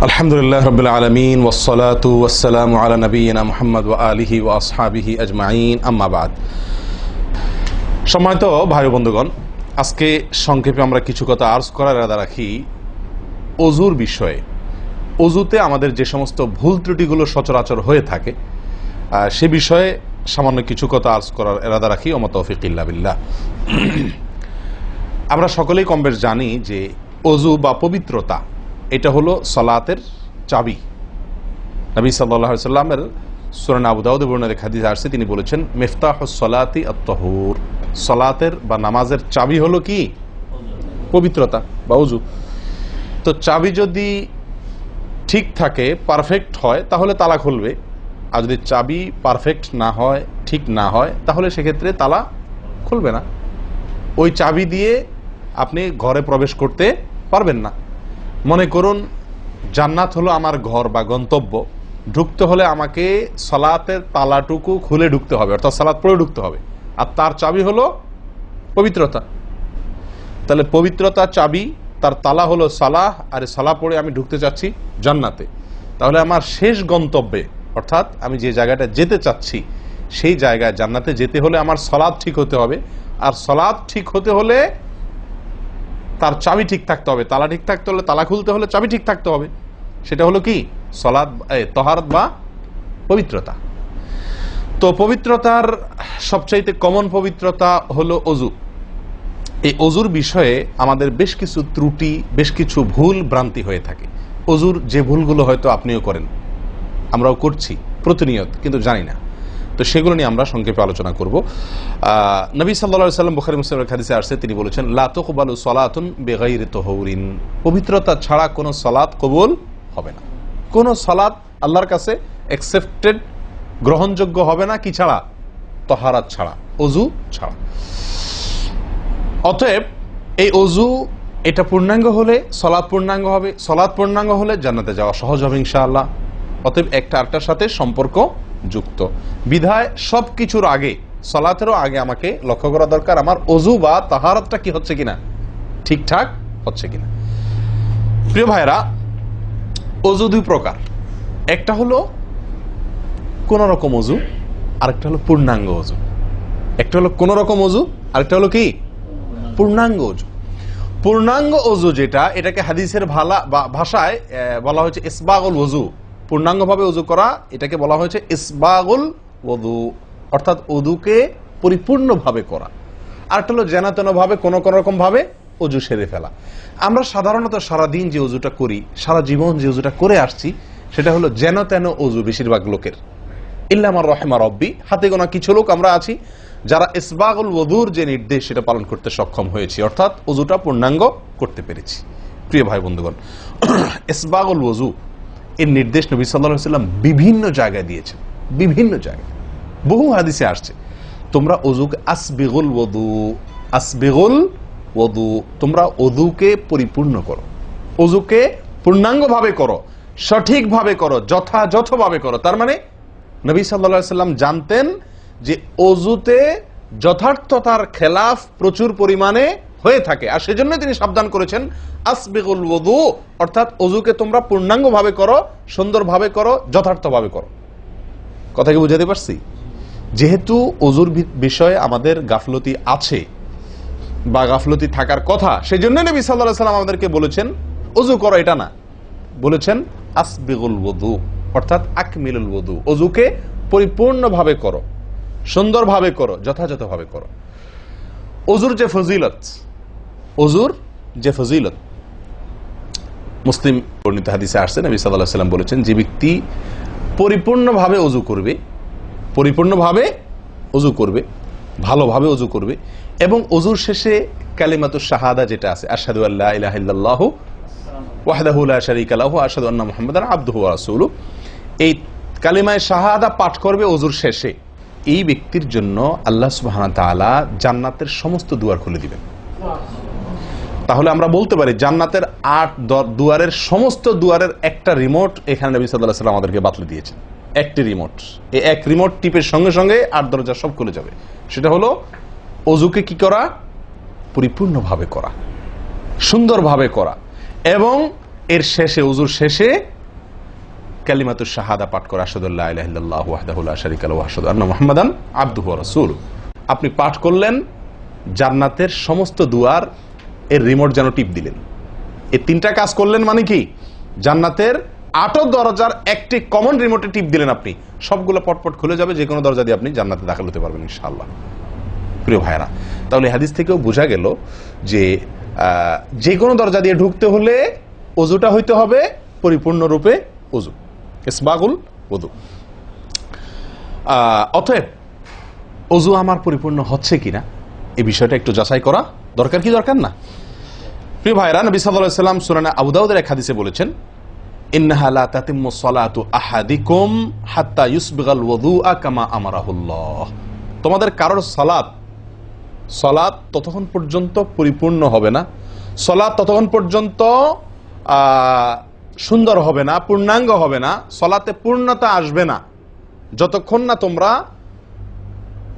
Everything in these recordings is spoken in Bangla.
আলহামদুলিল্লাহ রাব্বিল আলামিন ওয়াসসালাতু ওয়াসসালামু আলা নাবিয়িনা মুহাম্মদ ওয়া আলিহি ওয়া আসহাবিহি আজমাইন, আম্মা বাদ। সম্মানিত ভাই বন্ধুগণ, আজকে সংক্ষেপে আমরা কিছু কথা আর্জ করার ইরাদা রাখি অজুর বিষয়ে। অজুতে আমাদের যে সমস্ত ভুল ত্রুটিগুলো সচরাচর হয়ে থাকে সে বিষয়ে সামান্য কিছু কথা আর্জ করার ইরাদা রাখি। ওয়া মা তাওফীক ইল্লা বিল্লাহ। আমরা সকলেই কমবেশ জানি যে অজু বা পবিত্রতা এটা হলো সালাতের চাবি। নবী সাল্লাল্লাহু আলাইহি ওয়াসাল্লামের সূরা আবু দাউদে বর্ণিত হাদিসে আসছে, তিনি বলেছেন মিফতাহুস সালাতি আত-তাহুর, সালাতের বা নামাজের চাবি হলো কি? পবিত্রতা বা অজু। তো চাবি যদি ঠিক থাকে, পারফেক্ট হয়, তাহলে তালা খুলবে। আর যদি চাবি পারফেক্ট না হয়, ঠিক না হয়, তাহলে সেক্ষেত্রে তালা খুলবে না। ওই চাবি দিয়ে আপনি ঘরে প্রবেশ করতে পারবেন না। মনে করুন জান্নাত হলো আমার ঘর বা গন্তব্য, ঢুকতে হলে আমাকে সালাতের তালাটুকু খুলে ঢুকতে হবে, অর্থাৎ সালাত পড়ে ঢুকতে হবে, আর তার চাবি হলো পবিত্রতা। তাহলে পবিত্রতা চাবি, তার তালা হলো সালাহ, আর সালাহ পড়ে আমি ঢুকতে চাচ্ছি জান্নাতে। তাহলে আমার শেষ গন্তব্যে, অর্থাৎ আমি যে জায়গাটা যেতে চাচ্ছি সেই জায়গায় জান্নাতে যেতে হলে আমার সালাত ঠিক হতে হবে, আর সালাত ঠিক হতে হলে তার চাবি ঠিক থাকতে হবে। তালা ঠিক থাকতে হলে, তালা খুলতে হলে চাবি ঠিক থাকতে হবে। সেটা হলো কি? সালাত, তাহারাত বা পবিত্রতা। তো পবিত্রতার সবচাইতে কমন পবিত্রতা হলো অজু। এই অজুর বিষয়ে আমাদের বেশ কিছু ত্রুটি, বেশ কিছু ভুল ভ্রান্তি হয়ে থাকে। অজুর যে ভুলগুলো হয়তো আপনিও করেন, আমরাও করছি প্রতিনিয়ত, কিন্তু জানি না। তো সেগুলো নিয়ে আমরা সংক্ষেপে আলোচনা করব। নবী সাল্লাল্লাহু আলাইহি ওয়াসাল্লাম বুখারী মুসলিমের হাদিসে আসছে, তিনি বলেছেন লা তুকবালু সালাতুন বিগাইরি তাহুরিন, পবিত্রতা ছাড়া কোনো সালাত কবুল হবে না। কোনো সালাত আল্লাহর কাছে অ্যাকসেপ্টেড, গ্রহণযোগ্য হবে না কি ছাড়া? তাহারাত ছাড়া, অজু ছাড়া। অতএব এই অজু এটা পূর্ণাঙ্গ হলে সালাত পূর্ণাঙ্গ হবে, সালাত পূর্ণাঙ্গ হলে জান্নাতে যাওয়া সহজ হবে ইনশাআল্লাহ। অতএব একটা আরেকটার সাথে সম্পর্ক যুক্ত বিধায় সবকিছুর আগে, সালাতেরও আগে আমাকে লক্ষ্য করা দরকার আমার অজু বা তাহারাতটা কি হচ্ছে কিনা, ঠিকঠাক হচ্ছে কিনা। প্রিয় ভাইরা, অজু দুই প্রকার। একটা হলো কোন রকম অজু, আরেকটা হলো পূর্ণাঙ্গ অজু। একটা হলো কোন রকম অজু, আরেকটা হলো কি? পূর্ণাঙ্গ অজু। পূর্ণাঙ্গ অজু যেটা, এটাকে হাদিসের ভাষায় বলা হয়েছে ইসবাগুল ওযু। পূর্ণাঙ্গভাবে ওযু করা, এটাকে বলা হয়েছে ইসবাগুল ওযু, অর্থাৎ ওযুকে পরিপূর্ণভাবে করা। আরেকটা হলো যেন তেন ভাবে, কোন কোন রকম ভাবে ওযু সেরে ফেলা। আমরা সাধারণত সারাদিন যে ওযুটা করি, সারা জীবন যে ওযুটা করে আসছি, সেটা হলো যেন তেন ওযু বেশিরভাগ লোকের। ইল্লা মান রাহিমা রব্বি, হাতে গোনা কিছু লোক আমরা আছি যারা ইসবাগুল ওযুর যে নির্দেশ সেটা পালন করতে সক্ষম হয়েছি, অর্থাৎ ওযুটা পূর্ণাঙ্গ করতে পেরেছি। প্রিয় ভাই বন্ধুগণ, ইসবাগুল ওযু এর নির্দেশ নবী সাল্লাল্লাহু আলাইহি ওয়াসাল্লাম বিভিন্ন জায়গায় দিয়েছেন, বিভিন্ন জায়গায় বহু হাদিসে আসছে, তোমরা ওযুকে আসবিগুল ওযু, আসবিগুল ওযু, তোমরা ওযুকে পরিপূর্ণ করো, ওযুকে পূর্ণাঙ্গভাবে করো, সঠিকভাবে করো, যথাযথভাবে করো। তার মানে নবী সাল্লাল্লাহু আলাইহি ওয়াসাল্লাম জানতেন যে অজুতে যথার্থতার খেলাফ প্রচুর পরিমাণে হয়ে থাকে, আর সেজন্য তিনি সাবধান করেছেন আসবিগুল ওযু, অর্থাৎ অজুকে তোমরা পূর্ণাঙ্গভাবে করো, সুন্দরভাবে করো, যথার্থভাবে করো। কথা কি বুঝাতে পারছি? যেহেতু অজুর বিষয়ে আমাদের গাফলতি আছে বা গাফলতি থাকার কথা, সেজন্য নবী সাল্লাল্লাহু আলাইহি ওয়াসাল্লাম আমাদেরকে বলেছেন অজু করো, এটা না, বলেছেন আসবিগুল ওযু, অর্থাৎ আকমিলুল ওযু, অজুকে পরিপূর্ণভাবে করো, সুন্দরভাবে করো, যথাযথভাবে করো। অজুর যে ফজিলত, অজুর যে ফজিলত মুসলিম বর্ণিত হাদিসে আসছে, নবী সাল্লাল্লাহু আলাইহি ওয়াসাল্লাম বলেছেন যে ব্যক্তি পরিপূর্ণভাবে অজু করবে, পরিপূর্ণভাবে অজু করবে, ভালোভাবে অজু করবে, এবং অজুর শেষে কালিমাতুশ শাহাদা যেটা আছে, আশহাদু আল্লা ইলাহা ইল্লাল্লাহু ওয়াহদাহু লা শারীকা লাহু ওয়া আশহাদু আন্না মুহাম্মাদান আবদুহু ওয়া রাসূলুহু, এই কালিমায়ে শাহাদা পাঠ করবে অজুর শেষে, এই ব্যক্তির জন্য আল্লাহ সুবহানাহু ওয়া তাআলা জান্নাতের সমস্ত দুয়ার খুলে দিবেন। তাহলে আমরা বলতে পারি জান্নাতের 8 দুয়ারের সমস্ত দুয়ারের একটা রিমোট এখানে নবী সাল্লাল্লাহু আলাইহি ওয়াসাল্লাম আমাদেরকে বাতলে দিয়েছেন। একটি রিমোট, এই এক রিমোট টিপের সঙ্গে সঙ্গে 8 দরজা সব খুলে যাবে। সেটা হলো অজুকে কি করা? পরিপূর্ণভাবে করা, সুন্দরভাবে করা, এবং এর শেষে, ওযুর শেষে কালিমাতুশ শাহাদা পাঠ করে আশহাদু আল্লা ইলাহা ইল্লাল্লাহু ওয়াহদাহু লা শারীকা লাহু ওয়া আশহাদু আন্না মুহাম্মাদান আবদুহু ওয়া রাসূলুহু। আপনি পাঠ করলেন, জান্নাতের সমস্ত দুয়ার এর রিমোট যেন টিপ দিলেন। এই তিনটা কাজ করলেন মানে কি? জান্নাতের 8 দরজার একটি কমন রিমোটে টিপ দিলেন, আপনি সবগুলো পটপট খুলে যাবে, যে কোনো দরজা দিয়ে আপনি জান্নাতে দাখিল হতে পারবেন ইনশাআল্লাহ। প্রিয় ভাইরা, তাহলে হাদিস থেকেও বোঝা গেল যে যে কোনো দরজা দিয়ে ঢুকতে হলে ওযুটা হইতে হবে পরিপূর্ণরূপে ওযু, ইসবাগুল ওযু। অতএব ওযু আমার পরিপূর্ণ হচ্ছে কিনা এই বিষয়টা একটু যাচাই করা দরকার, কি দরকার না? প্রিয় ভাইরা, নবী সাল্লাল্লাহু আলাইহি ওয়াসাল্লাম সূরা আবু দাউদের এক হাদিসে বলেছেন, ইন্নাহা লা তাতিম্মু সালাতু আহাদিকুম হাত্তা ইউসবিগাল ওযুআ কামা আমারাহুল্লাহ। তোমাদের কারোর সালাত ততক্ষণ পর্যন্ত পরিপূর্ণ হবে না, সালাত ততক্ষণ পর্যন্ত সুন্দর হবে না, পূর্ণাঙ্গ হবে না, সালাতে পূর্ণতা আসবে না যতক্ষণ না তোমরা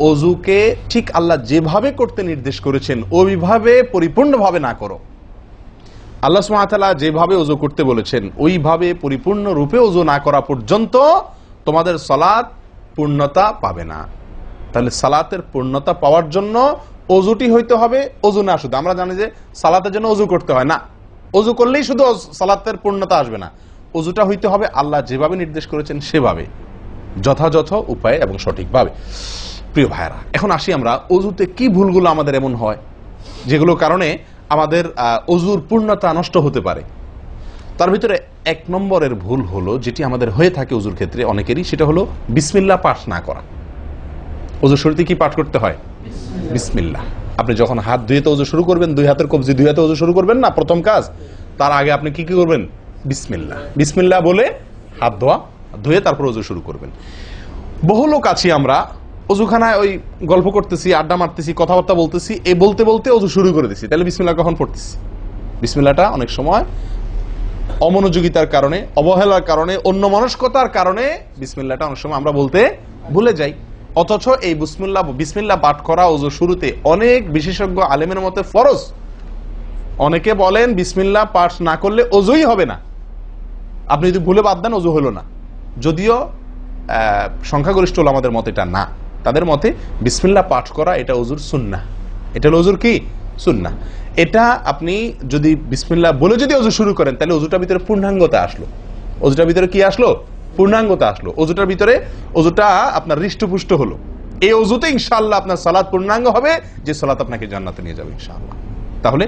ওযুকে ঠিক আল্লাহ যেভাবে করতে নির্দেশ করেছেন ওইভাবে পরিপূর্ণভাবে না করো। আল্লাহ সুবহানাহু ওয়া তাআলা যেভাবে ওযু করতে বলেছেন ওইভাবে পরিপূর্ণ রূপে ওযু না করা পর্যন্ত তোমাদের সালাত পূর্ণতা পাবে না। তাহলে সালাতের পূর্ণতা পাওয়ার জন্য ওযুটি হইতে হবে, ওযু না শুধু। আমরা জানি যে সালাতের জন্য ওযু করতে হয় না, ওযু করলেই শুধু সালাতের পূর্ণতা আসবে না, ওযুটা হইতে হবে আল্লাহ যেভাবে নির্দেশ করেছেন সেভাবে, যথাযথ উপায়ে এবং সঠিকভাবে। প্রিয় ভাইরা, এখন আসি আমরা ওযুতে কি ভুলগুলো আমাদের এমন হয় যেগুলোর কারণে আমাদের ওযুর পূর্ণতা নষ্ট হতে পারে। তার ভিতরে 1 নম্বরের ভুল হলো, যেটি আমাদের হয়ে থাকে ওযুর ক্ষেত্রে অনেকেরই, সেটা হলো বিসমিল্লাহ পাঠ না করা। ওযুর শুরুতে কি পাঠ করতে হয়? বিসমিল্লাহ। আপনি যখন হাত ধুয়ে তো ওযু শুরু করবেন, 2 হাতের কবজি 2 হাতে ওযু শুরু করবেন না, প্রথম কাজ। তার আগে আপনি কি করবেন? বিসমিল্লাহ। বিসমিল্লাহ বলে হাত ধুয়ে তারপর ওযু শুরু করবেন। বহু লোক আছি আমরা ওযুখানায় ওই গল্প করতেছি, আড্ডা মারতেছি, কথাবার্তা বলতেছি, এই বলতে বলতে ওযু শুরু করে দিছি। তাহলে বিসমিল্লাহ কখন পড়তেছি? বিসমিল্লাহটা অনেক সময় অমনোযোগিতার কারণে, অবহেলার কারণে, অন্যমনস্কতার কারণে বিসমিল্লাহটা অনেক সময় আমরা বলতে ভুলে যাই। অথচ এই বিসমিল্লাহ পাঠ করা ওযু শুরুতে অনেক বিশেষজ্ঞ আলেমের মতে ফরজ। অনেকে বলেন বিসমিল্লাহ পাঠ না করলে ওযুই হবে না, আপনি যদি ভুলে বাদ দেন ওযু হলো না। যদিও সংখ্যাগরিষ্ঠ ওলামাদের মতে এটা না, তাদের মতে বিসমিল্লাহ পাঠ করা এটা ওযুর সুন্নাহ। এটা হলো ওযুর কি? সুন্নাহ। এটা আপনি যদি বিসমিল্লাহ বলে যদি ওযু শুরু করেন তাহলে ওযুটার ভিতরে পূর্ণাঙ্গতা আসলো। ওযুটার ভিতরে কি আসলো? পূর্ণাঙ্গতা আসলো। ওযুটার ভিতরে ওযুটা আপনার হৃষ্টপুষ্ট হলো। এই ওযুতে ইনশাআল্লাহ আপনার সালাত পূর্ণাঙ্গ হবে, যে সালাত আপনাকে জান্নাতে নিয়ে যাবে ইনশাআল্লাহ। তাহলে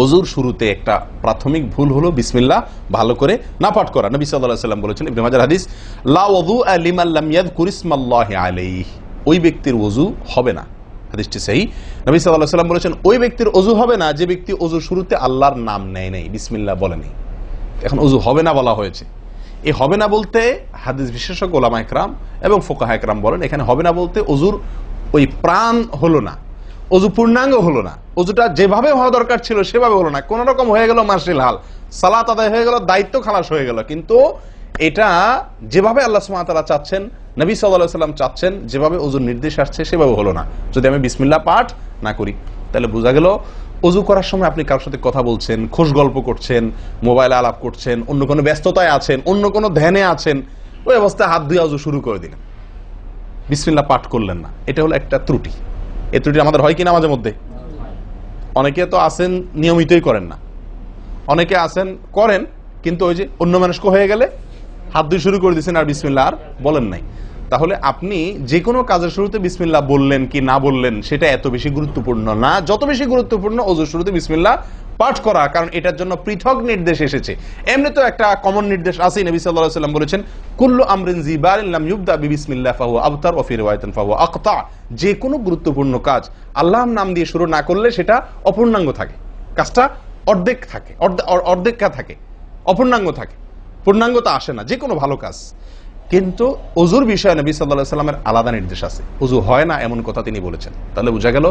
ওযুর শুরুতে একটা প্রাথমিক ভুল হলো বিসমিল্লাহ ভালো করে না পাঠ করা। নবী সাল্লাল্লাহু আলাইহি ওয়াসাল্লাম বলেছেন, ইবনে মাজাহ হাদিস, লা ওযুআ লিমান লাম ইয়াযকুর ইসমাল্লাহি আলাইহি। ওই ব্যক্তির ওযু হবে না, হাদিসটি সহিহ। নবী সাল্লাল্লাহু আলাইহি ওয়াসাল্লাম বলেছেন, ওই ব্যক্তির ওযু হবে না যে ব্যক্তি ওযুর শুরুতে আল্লাহর নাম নেয় নাই, বিসমিল্লাহ বলে নাই। এখন ওযু হবে না বলা হয়েছে। এই হবে না বলতে হাদিস বিশেষজ্ঞ উলামা ইকরাম এবং ফুকাহা ইকরাম বলেন, এখানে হবে না বলতে ওযুর ওই প্রাণ হলো না, ওযু পূর্ণাঙ্গ হলো না, ওযুটা যেভাবে হওয়া দরকার ছিল সেভাবে হলো না। কোন রকম হয়ে গেল মার্শাল হাল, সালাত আদায় হয়ে গেল, দায়িত্ব খালাস হয়ে গেল, কিন্তু এটা যেভাবে আল্লাহ সুবহানাহু ওয়া তাআলা চাচ্ছেন, নবী সাল্লাল্লাহু আলাইহি ওয়াসাল্লাম চাচ্ছেন, যেভাবে ওযুর নির্দেশ আসছে সেভাবে হলো না। যদি আমি বিসমিল্লাহ পাঠ না করি, তাহলে বোঝা গেল ওযু করার সময় আপনি কারোর সাথে কথা বলছেন, খোশ গল্প করছেন, মোবাইলে আলাপ করছেন, অন্য কোনো ব্যস্ততায় আছেন, অন্য কোনো ধ্যানে আছেন, ওই অবস্থায় হাত ধুয়ে ওযু শুরু করে দিলেন, বিসমিল্লাহ পাঠ করলেন না। এটা হলো একটা ত্রুটি। এই ত্রুটি আমাদের হয় কিনা মাঝে মধ্যে? অনেকে তো আছেন নিয়মিতই করেন না, অনেকে আছেন করেন কিন্তু ওই যে অন্য মানুষকে হয়ে গেলে হাত ধুয়ে শুরু করে দিয়েছেন আর বিসমিল্লাহ আর বলেন নাই। তাহলে আপনি যে কোনো কাজের শুরুতে বিসমিল্লাহ বললেন কি না বললেন সেটা এত বেশি গুরুত্বপূর্ণ না, যত বেশি গুরুত্বপূর্ণ ওযুর শুরুতে বিসমিল্লাহ পাঠ করা, কারণ এটার জন্য পৃথক নির্দেশ এসেছে। এমনি তো একটা কমন নির্দেশ আছে, নবী সাল্লাল্লাহু আলাইহি ওয়াসাল্লাম বলেছেন, কুল্লু আমরিন জিবারিন লাম ইউবদা বিবিসমিল্লাহ ফাহুয়া আবতার ওয়া ফি রিওয়ায়াতিন ফাহুয়া আকতা। যে কোনো গুরুত্বপূর্ণ কাজ আল্লাহর নাম দিয়ে শুরু না করলে সেটা অপূর্ণাঙ্গ থাকে, কাজটা অর্ধেক থাকে, অর্ধেকা থাকে, অপূর্ণাঙ্গ থাকে, পূর্ণাঙ্গতা আসে না যে কোনো ভালো কাজ। কিন্তু ওযুর বিষয়ে নবী সাল্লাল্লাহু আলাইহি ওয়াসাল্লামের আলাদা নির্দেশ আছে, ওযু হয় না এমন কথা তিনি বলেছেন। তাহলে বোঝা গেল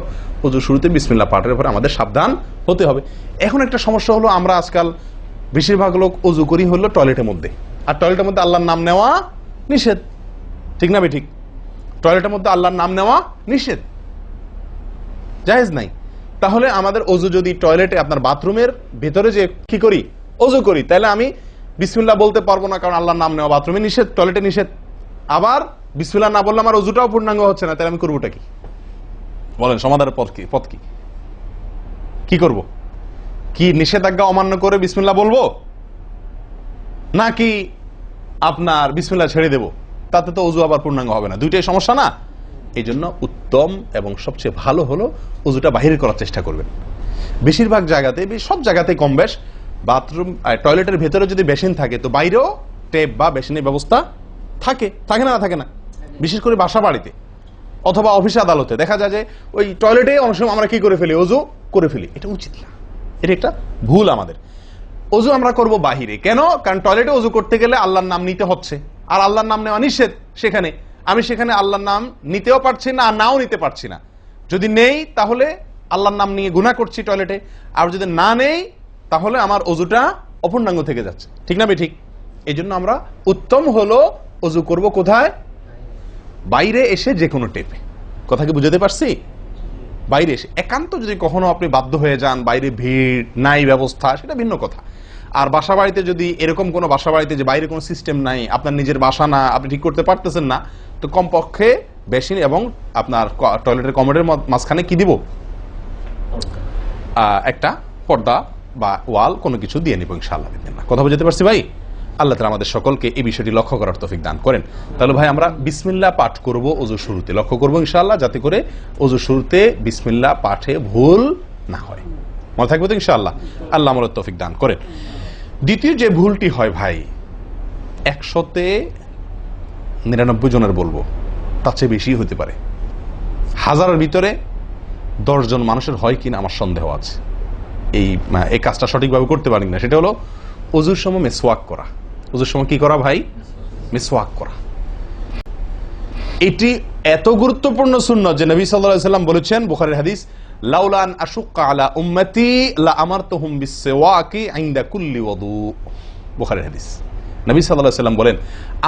ওযুর শুরুতে বিসমিল্লাহ পাঠের উপরে আমাদের সাবধান হতে হবে। এখন একটা সমস্যা হলো, আমরা আজকাল বেশিরভাগ লোক ওযু করি হলো টয়লেটের মধ্যে, আর টয়লেটের মধ্যে আল্লাহর নাম নেওয়া নিষেধ, ঠিক না ঠিক? টয়লেটের মধ্যে আল্লাহর নাম নেওয়া নিষেধ, জায়েজ নাই। তাহলে আমাদের ওযু যদি টয়লেটে আপনার বাথরুমের ভেতরে যে কি করি ওযু করি, তাহলে আমি বিসমিল্লাহ বলতে পারবো না কারণ আল্লাহর নাম নেওয়া বাথরুমে নিষেধ, টয়লেটে নিষেধ, আবার বিসমিল্লাহ না বললে আমার ওযুটাও পূর্ণাঙ্গ হচ্ছে না, তাহলে আমি করবোটা কি? বলেন সমাধানের পথ কি? কি করব? কি নিষেধাজ্ঞা অমান্য করে বিসমিল্লাহ বলবো, নাকি আপনার বিসমিল্লাহ ছেড়ে দেব? তাতে তো ওযু আবার পূর্ণাঙ্গ হবে না, দুইটাই সমস্যা না? এই জন্য উত্তম এবং সবচেয়ে ভালো হলো ওযুটা বাহির করার চেষ্টা করবেন। বেশিরভাগ জায়গাতে, সব জায়গাতে কম বেশ, বাথরুম টয়লেটের ভেতরে যদি বেসিন থাকে তো বাইরেও টেপ বা বেসিনের ব্যবস্থা থাকে না? বিশেষ করে বাসা বাড়িতে অথবা অফিস আদালতে দেখা যায় যে ওই টয়লেটে অনেক সময় আমরা কি করে ফেলি, ওযু করে ফেলি। এটা উচিত না, এটা একটা ভুল আমাদের। ওযু আমরা করব বাহিরে। কেন? কারণ টয়লেটে ওযু করতে গেলে আল্লাহর নাম নিতে হচ্ছে, আর আল্লাহর নাম নেওয়া নিষেধ। আমি সেখানে আল্লাহর নাম নিতেও পারছি না, নাও নিতে পারছি না। যদি নেই তাহলে আল্লাহর নাম নিয়ে গুনাহ করছি টয়লেটে, আর যদি না নেই তাহলে আমার ওযুটা অপূর্ণাঙ্গ থেকে যাচ্ছে। ঠিক না ঠিক? এই জন্য আমরা উত্তম হলো ওযু করব কোথায়? বাইরে এসে যে কোনো টেপে। কথা কি বুঝাতে পারছি? বাইরে এসে। একান্ত যদি কখনো আপনি বাধ্য হয়ে যান, বাইরে ভিড় নাই, ব্যবস্থা, সেটা ভিন্ন কথা। আর বাসা বাড়িতে যদি এরকম কোনো বাসা বাড়িতে যে বাইরে কোনো সিস্টেম নাই, আপনার নিজের বাসা না, আপনি ঠিক করতে পারতেছেন না, তো কমপক্ষে বেসিন এবং আপনার টয়লেটের কমোডের মাঝখানে কি দিব? একটা পর্দা বা ওয়াল কোনো কিছু দিয়ে নিব ইনশাআল্লাহ। কথা বুঝতে পারছি ভাই? আল্লাহ তাআলা আমাদের সকলকে এই বিষয়টি লক্ষ্য করার তৌফিক দান করেন। তাহলে ভাই আমরা বিসমিল্লাহ পাঠ করব ওযু শুরুতে, লক্ষ্য করব ইনশাআল্লাহ, যাতে করে ওযু শুরুতে বিসমিল্লাহ পাঠে ভুল না হয়। মনে থাকবে তো ইনশাআল্লাহ? আল্লাহ আমাদের তৌফিক দান করেন। দ্বিতীয় যে ভুলটি হয় ভাই, 100-99 জনের বলবো, তার চেয়ে বেশি হতে পারে, হাজারের ভিতরে 10 জন মানুষের হয় কিনা আমার সন্দেহ আছে এই কাজটা সঠিকভাবে করতে পারি না। সেটা হলো ওযুর সময় মিসওয়াক করা। ওযুর সময় কি করা ভাই? মিসওয়াক করা। এটি এত গুরুত্বপূর্ণ সুন্নাত যে নবী সাল্লাল্লাহু আলাইহি ওয়াসাল্লাম বলেছেন, বুখারীর হাদিস, লাউলা আন আশুক্কা আলা উম্মতি লা আমারতুহুম বিসওয়াকি ইনদা কুল্লি ওযু। বুখারীর হাদিস। নবী সাল্লাল্লাহু আলাইহি ওয়াসাল্লাম বলেন,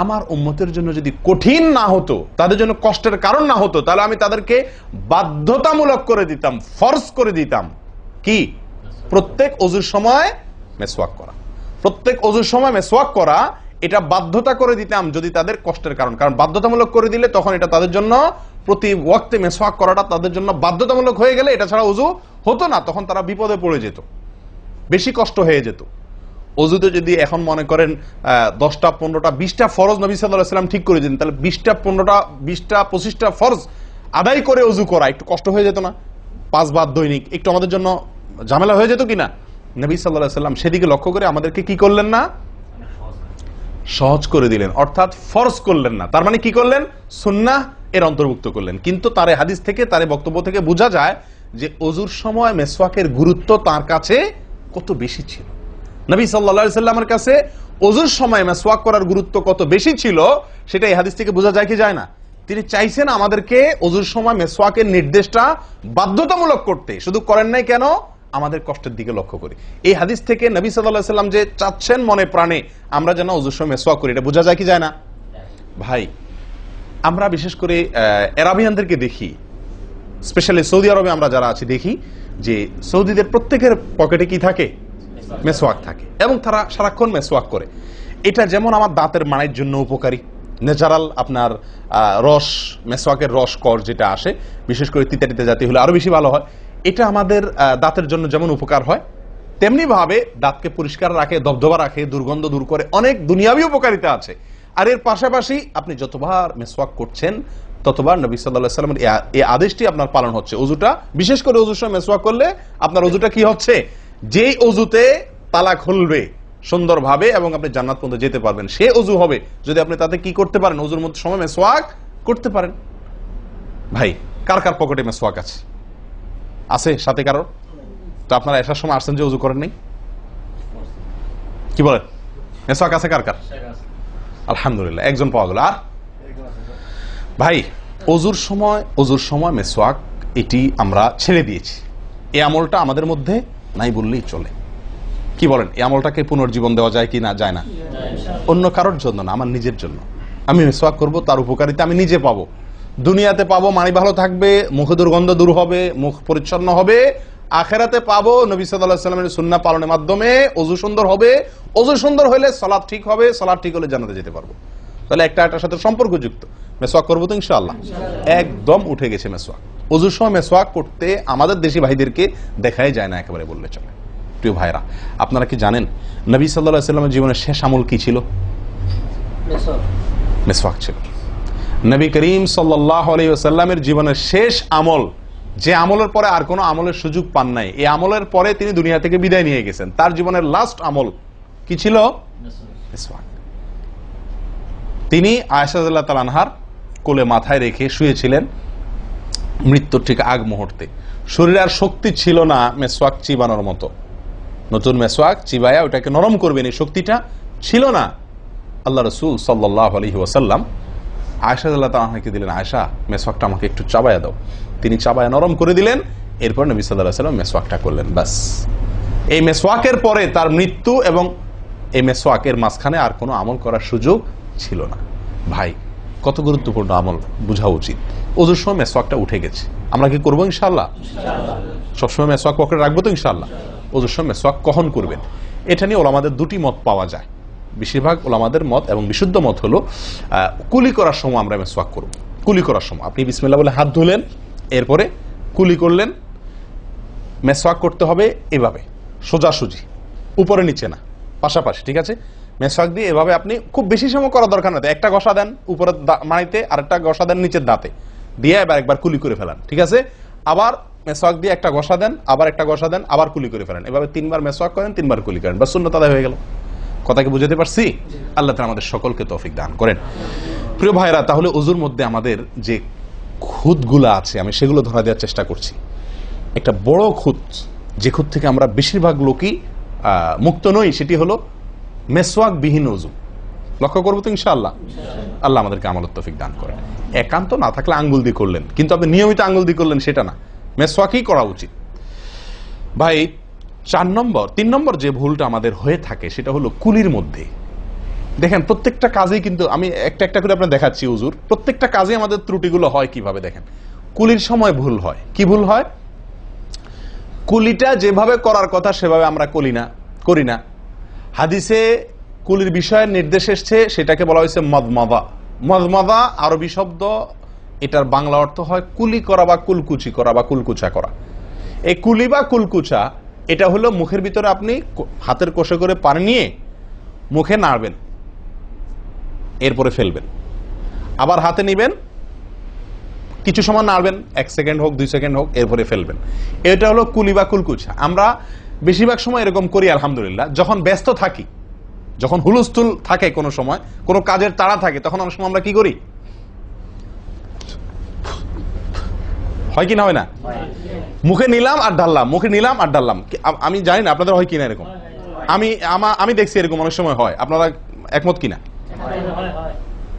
আমার উম্মতের জন্য যদি কঠিন না হতো, তাদের জন্য কষ্টের কারণ না হতো, তাহলে আমি তাদেরকে বাধ্যতামূলক করে দিতাম, ফরজ করে দিতাম কি? প্রত্যেক ওযুর সময় মিসওয়াক করা। প্রত্যেক ওযুর সময় মিসওয়াক করা, এটা বাধ্যতা করে দিতাম যদি তাদের কষ্টের কারণ বাধ্যতামূলক করে দিলে তখন এটা তাদের জন্য, প্রতি ওয়াক্তে মিসওয়াক করাটা তাদের জন্য বাধ্যতামূলক হয়ে গেলে এটা ছাড়া ওযু হতো না, তখন তারা বিপদে পড়ে যেত, বেশি কষ্ট হয়ে যেত। ওযুতে যদি এখন মনে করেন 10টা 15টা 20টা ফরজ নবী সাল্লাল্লাহু আলাইহি ওয়াসাল্লাম ঠিক করে দিন, তাহলে 20টা 15টা 20টা 25টা ফরজ আদায় করে ওযু করা একটু কষ্ট হয়ে যেত না? 5 বার দৈনিক একটু আমাদের জন্য ঝামেলা হয়ে যেত কিনা? নবী সাল্লাল্লাহু আলাইহি ওয়াসাল্লাম সেদিকে লক্ষ্য করে আমাদেরকে কি করলেন না? সহজ করে দিলেন, অর্থাৎ ফরজ করলেন না। তার মানে কি করলেন? সুন্নাহ এর অন্তর্ভুক্ত করলেন। কিন্তু তার হাদিস থেকে, তার বক্তব্য থেকে বোঝা যায় যে ওযুর সময় মিসওয়াকের গুরুত্ব তার কাছে কত বেশি ছিল। নবী সাল্লাল্লাহু আলাইহি ওয়াসাল্লামের কাছে ওযুর সময় মিসওয়াক করার গুরুত্ব কত বেশি ছিল, সেটা এই হাদিস থেকে বোঝা যায় কি যায় না? তিনি চাইছেন আমাদেরকে ওযুর সময় মিসওয়াকের নির্দেশটা বাধ্যতামূলক করতে। শুধু করেন নাই কেন? আমাদের কষ্টের দিকে লক্ষ্য করি। এই হাদিস থেকে নবী সাল্লাল্লাহু আলাইহি ওয়াসাল্লাম যে চাচ্ছেন মনে প্রাণে আমরা যেন ওযুর সময় মিসওয়াক করি, এটা বোঝা যায় কি যায় না? ভাই আমরা বিশেষ করে আরবিয়ানদেরকে দেখি, স্পেশালি সৌদি আরবে আমরা যারা আছি দেখি যে সৌদিদের প্রত্যেকের পকেটে কি থাকে? মিসওয়াক থাকে, এবং তারা সারাক্ষণ মিসওয়াক করে। এটা যেমন আমার দাঁতের মাড়ির জন্য উপকারী, ন্যাচারাল আপনার রস, মিসওয়াকের রস কর যেটা আসে, বিশেষ করে তিতা জাতীয় হলে আরো বেশি ভালো হয়। এটা আমাদের দাঁতের জন্য যেমন উপকার হয়, তেমনি ভাবে দাঁতকে পরিষ্কার রাখে, দবদবা রাখে, দুর্গন্ধ দূর করে, অনেক দুনিয়াবী উপকারিতা আছে। আর এর পাশাপাশি আপনি যতবার মিসওয়াক করছেন ততবার নবী সাল্লাল্লাহু আলাইহি ওয়াসাল্লামের এই আদেশটি আপনার পালন হচ্ছে। ওযুটা, বিশেষ করে ওযুর সময় মিসওয়াক করলে আপনার ওযুটা কি হচ্ছে? যেই ওযুতে তালা খুলবে সুন্দরভাবে এবং আপনি জান্নাত পর্যন্ত যেতে পারবেন, সে ওযু হবে যদি আপনি তাতে কি করতে পারেন? ওযুর মধ্যে সময় মিসওয়াক করতে পারেন। ভাই কার কার পকেটে মিসওয়াক আছে? আছে সাথে কারো? তো আপনারা আসার সময় আসছেন যে ওযু করেন নাই? কি বলেন? মিসওয়াক আছে কার কার? আলহামদুলিল্লাহ, একজন পাওয়া গেল। আর ভাই ওযুর সময় মিসওয়াক, এটি আমরা ছেড়ে দিয়েছি। এই আমলটা আমাদের মধ্যে নাই বললেই চলে। কি বলেন? এই আমলটাকে পুনর্জীবন দেওয়া যায় কি না? যায় না? অন্য কারোর জন্য না, আমার নিজের জন্য। আমি মিসওয়াক করব, তার উপকারিতা আমি নিজে পাবো, দুনিয়াতে পাবো, মানি ভালো থাকবে, মুখে দুর্গন্ধ দূর হবে, মুখ পরিচ্ছন্ন হবে, আখেরাতে পাবো নবী সাল্লাল্লাহু আলাইহি ওয়াসাল্লামের সুন্নাহ পালনের মাধ্যমে। ওযু সুন্দর হবে, ওযু সুন্দর হলে সালাত ঠিক হবে, সালাত ঠিক হলে জান্নাতে যেতে পারবো। তাহলে একটা একটার সাথে সম্পর্কযুক্ত। মেসওয়াক করবো তো ইনশাআল্লাহ? একদম উঠে গেছে মেসওয়াক। ওযুর সময় মেসওয়াক করতে আমাদের দেশি ভাইদেরকে দেখাই যায় না একেবারে বললে চলে। প্রিয় ভাইরা, আপনারা কি জানেন নবী সাল্লাল্লাহু আলাইহি ওয়াসাল্লামের জীবনের শেষ আমল কি ছিল? মেসওয়াক ছিল। নবী করিম সাল্লাল্লাহু আলাইহি ওয়াসাল্লামের জীবনের শেষ আমল, যে আমলের পরে আর কোনো আমলের সুযোগ পান নাই, এই আমলের পরে তিনি দুনিয়া থেকে বিদায় নিয়ে গেছেন। তার জীবনের লাস্ট আমল কি ছিল? মেসওয়াক। তিনি আয়েশা রাদিয়াল্লাহু তাআলা আনহার কোলে মাথায় রেখে শুয়েছিলেন মৃত্যুর ঠিক আগ মুহূর্তে। শরীরে আর শক্তি ছিল না মেসওয়াক চিবানোর মতো। নতুন মেসওয়াক চিবায়া ওটাকে নরম করবেন এই শক্তিটা ছিল না। আল্লাহ রাসূল সাল্লাল্লাহু আলাইহি ওয়াসাল্লাম আয়েশা রাদিয়াল্লাহু তাআলা আনহাকে দিলেন, আয়েশা মেসওয়াকটা আমাকে একটু চাবায়া দাও। তিনি চাবায়া নরম করে দিলেন। এরপর নবী সাল্লাল্লাহু আলাইহি ওয়াসাল্লাম মেসওয়াকটা করলেন। বাস, এই মেসওয়াকের পরে তার মৃত্যু এবং এই মেসওয়াকের মাঝখানে আর কোনো আমল করার সুযোগ ছিল না। ভাই, কত গুরুত্বপূর্ণ আমল বোঝা উচিত। ওযুর সময় মেসওয়াকটা উঠে গেছে, আমরা কি করবো ইনশাআল্লাহ? সবসময় মেসওয়াক পকেটে রাখবো তো ইনশাআল্লাহ? ওযুর সময় মেসওয়াক কখন করবেন, এটা নিয়ে ওলামাদের দুটি মত পাওয়া যায়। বেশিরভাগ ওলামাদের মত এবং বিশুদ্ধ মত হলো কুলি করার সময় আমরা মেসওয়াক করব। কুলি করার সময় আপনি বিসমিল্লাহ বলে হাত ধুলেন, এরপরে কুলি করলেন। মেসওয়াক করতে হবে এভাবে, সোজাসুজি, উপরে নিচে না, পাশাপাশি, ঠিক আছে? মেসওয়াক দিয়ে এভাবে আপনি খুব বেশি সময় করার দরকার না। একটা ঘষা দেন উপরের মাড়িতে, আরেকটা ঘষা দেন নিচের দাঁতে, দিয়ে এবার একবার কুলি করে ফেলান, ঠিক আছে? আবার মেসওয়াক দিয়ে একটা ঘষা দেন, আবার একটা ঘষা দেন, আবার কুলি করে ফেলেন। এভাবে 3 বার মেসওয়াক করেন, 3 বার কুলি করেন, বাস সুন্নাত আদায় হয়ে গেল। কথা কি বুঝাতে পারছি? আল্লাহ তাআলা আমাদের সকলকে তৌফিক দান করেন। প্রিয় ভাইরা, তাহলে ওযুর মধ্যে আমাদের যে খুঁতগুলা আছে আমি সেগুলো ধরা দেওয়ার চেষ্টা করছি। একটা বড় খুঁত, যে খুঁত থেকে আমরা বেশিরভাগ লোকই মুক্ত নই, সেটি হলো মেসওয়াক বিহীন ওযু। লক্ষ্য করবো তো ইনশাআল্লাহ? আল্লাহ আমাদেরকে আমলের তৌফিক দান করেন। একান্ত না থাকলে আঙ্গুল দিয়ে করলেন, কিন্তু আপনি নিয়মিত আঙ্গুল দিয়ে করলেন সেটা না, মেসওয়াকই করা উচিত। ভাই, 3 নম্বর যে ভুলটা আমাদের হয়ে থাকে সেটা হলো কুলির মধ্যে। দেখেন প্রত্যেকটা কাজেই কিন্তু আমি একটা একটা করে আপনার দেখাচ্ছি ওযুর, প্রত্যেকটা কাজে আমাদের ত্রুটিগুলো হয় কিভাবে দেখেন। কুলির সময় ভুল হয়। কি ভুল হয়? কুলিটা যেভাবে করার কথা সেভাবে আমরা করি না। হাদিসে কুলির বিষয়ে নির্দেশ এসছে, সেটাকে বলা হয়েছে মদমাদা। মদমাদা আরবি শব্দ, এটার বাংলা অর্থ হয় কুলি করা বা কুলকুচি করা বা কুলকুচা করা। এই কুলি বা কুলকুচা এটা হলো মুখের ভিতরে আপনি হাতের কোষে করে পানি নিয়ে মুখে নাড়বেন, এরপরে ফেলবেন, আবার হাতে নিবেন, কিছু সময় নাড়বেন, 1 সেকেন্ড হোক 2 সেকেন্ড হোক, এরপরে ফেলবেন। এটা হলো কুলি বা কুলকুচা। আমরা বেশিরভাগ সময় এরকম করি আলহামদুলিল্লাহ। যখন ব্যস্ত থাকি, যখন হুলস্থুল থাকে, কোনো সময় কোনো কাজের তাড়া থাকে, তখন অনেক সময় আমরা কি করি? হয় কি না হয় না? মুখে নিলাম আর ঢাললাম, মুখে নিলাম আর ঢাললাম। আমি জানি না আপনাদের হয় কিনা এরকম। আমি দেখছি এরকম অনেক সময় হয়। আপনারা একমত কিনা?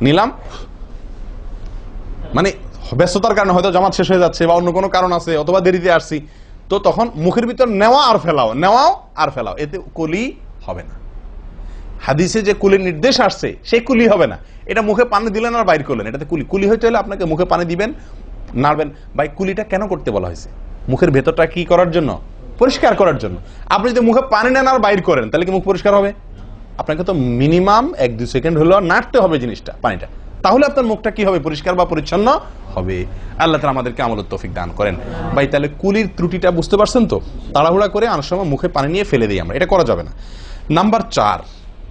নিলাম মানে ব্যস্ততার কারণে হয়তো জামাত শেষ হয়ে যাচ্ছে বা অন্য কোনো কারণ আছে, অথবা দেরিতে আসছি, তো তখন মুখের ভিতর নেওয়া আর ফেলাও, এতে কুলি হবে না। হাদিসে যে কুলির নির্দেশ আসছে সেই কুলি হবে না। এটা মুখে পানি দিলেন আর বাইর করলেন, এটাতে কুলি হইতে হলে আপনাকে মুখে পানি দিবেন, নাড়বেন। ভাই, কুলিটা কেন করতে বলা হয়েছে? মুখের ভেতরটা কি করার জন্য? পরিষ্কার করার জন্য। আপনি যদি মুখে পানি নেন আর বাইর করেন, তাহলে কি মুখ পরিষ্কার হবে? আপনাকে তো মিনিমাম 1-2 সেকেন্ড হলেও নাড়তে হবে জিনিসটা, পানিটা, তাহলে আপনার মুখটা কি হবে? পরিষ্কার বা পরিচ্ছন্ন হবে। আল্লাহ তাআলা আমাদেরকে আমলের তৌফিক দান করেন। ভাই, তাহলে কুলির ত্রুটিটা বুঝতে পারছেন তো? তাড়াহুড়া করে অনেক সময় মুখে পানি নিয়ে ফেলে দিই আমরা, এটা করা যাবে না। নাম্বার 4,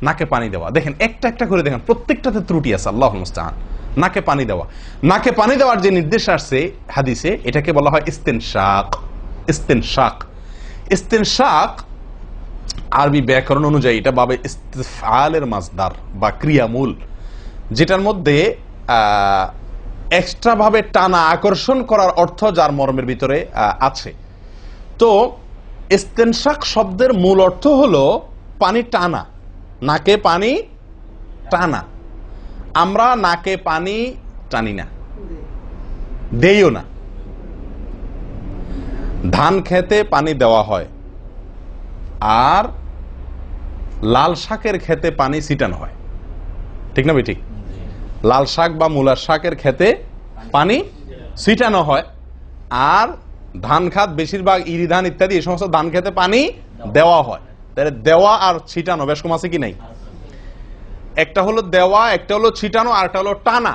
নাকে পানি দেওয়া। দেখেন একটা একটা করে দেখেন, প্রত্যেকটাতে ত্রুটি আছে। আল্লাহুল মুস্তাআন। নাকে পানি দেওয়া, নাকে পানি দেওয়ার যে নির্দেশ আসছে হাদিসে, এটাকে বলা হয় ইস্তেনশাক। আরবি ব্যাকরণ অনুযায়ী এটা বাবে ইস্তিফআলের মাসদার বা ক্রিয়ামূল, যেটার মধ্যে এক্সট্রা ভাবে টানা, আকর্ষণ করার অর্থ যার মর্মের ভিতরে আছে। তো ইস্তেনশাক শব্দের মূল অর্থ হলো পানি টানা, নাকে পানি টানা। আমরা নাকে পানি টানি না, দেইও না। ধান খেতে পানি দেওয়া হয়, আর লাল শাকের খেতে পানি ছিটানো হয়, ঠিক না? ঠিক। লাল শাক বা মূলার শাকের খেতে পানি ছিটানো হয়, আর ধান খাত বেশিরভাগ ইরি ধান ইত্যাদি এই সমস্ত ধান খেতে পানি দেওয়া হয়। তাহলে দেওয়া আর ছিটানো বেশ কম আছে কি নাই? একটা হলো দেওয়া, একটা হলো ছিটানো, আর একটা হলো টানা।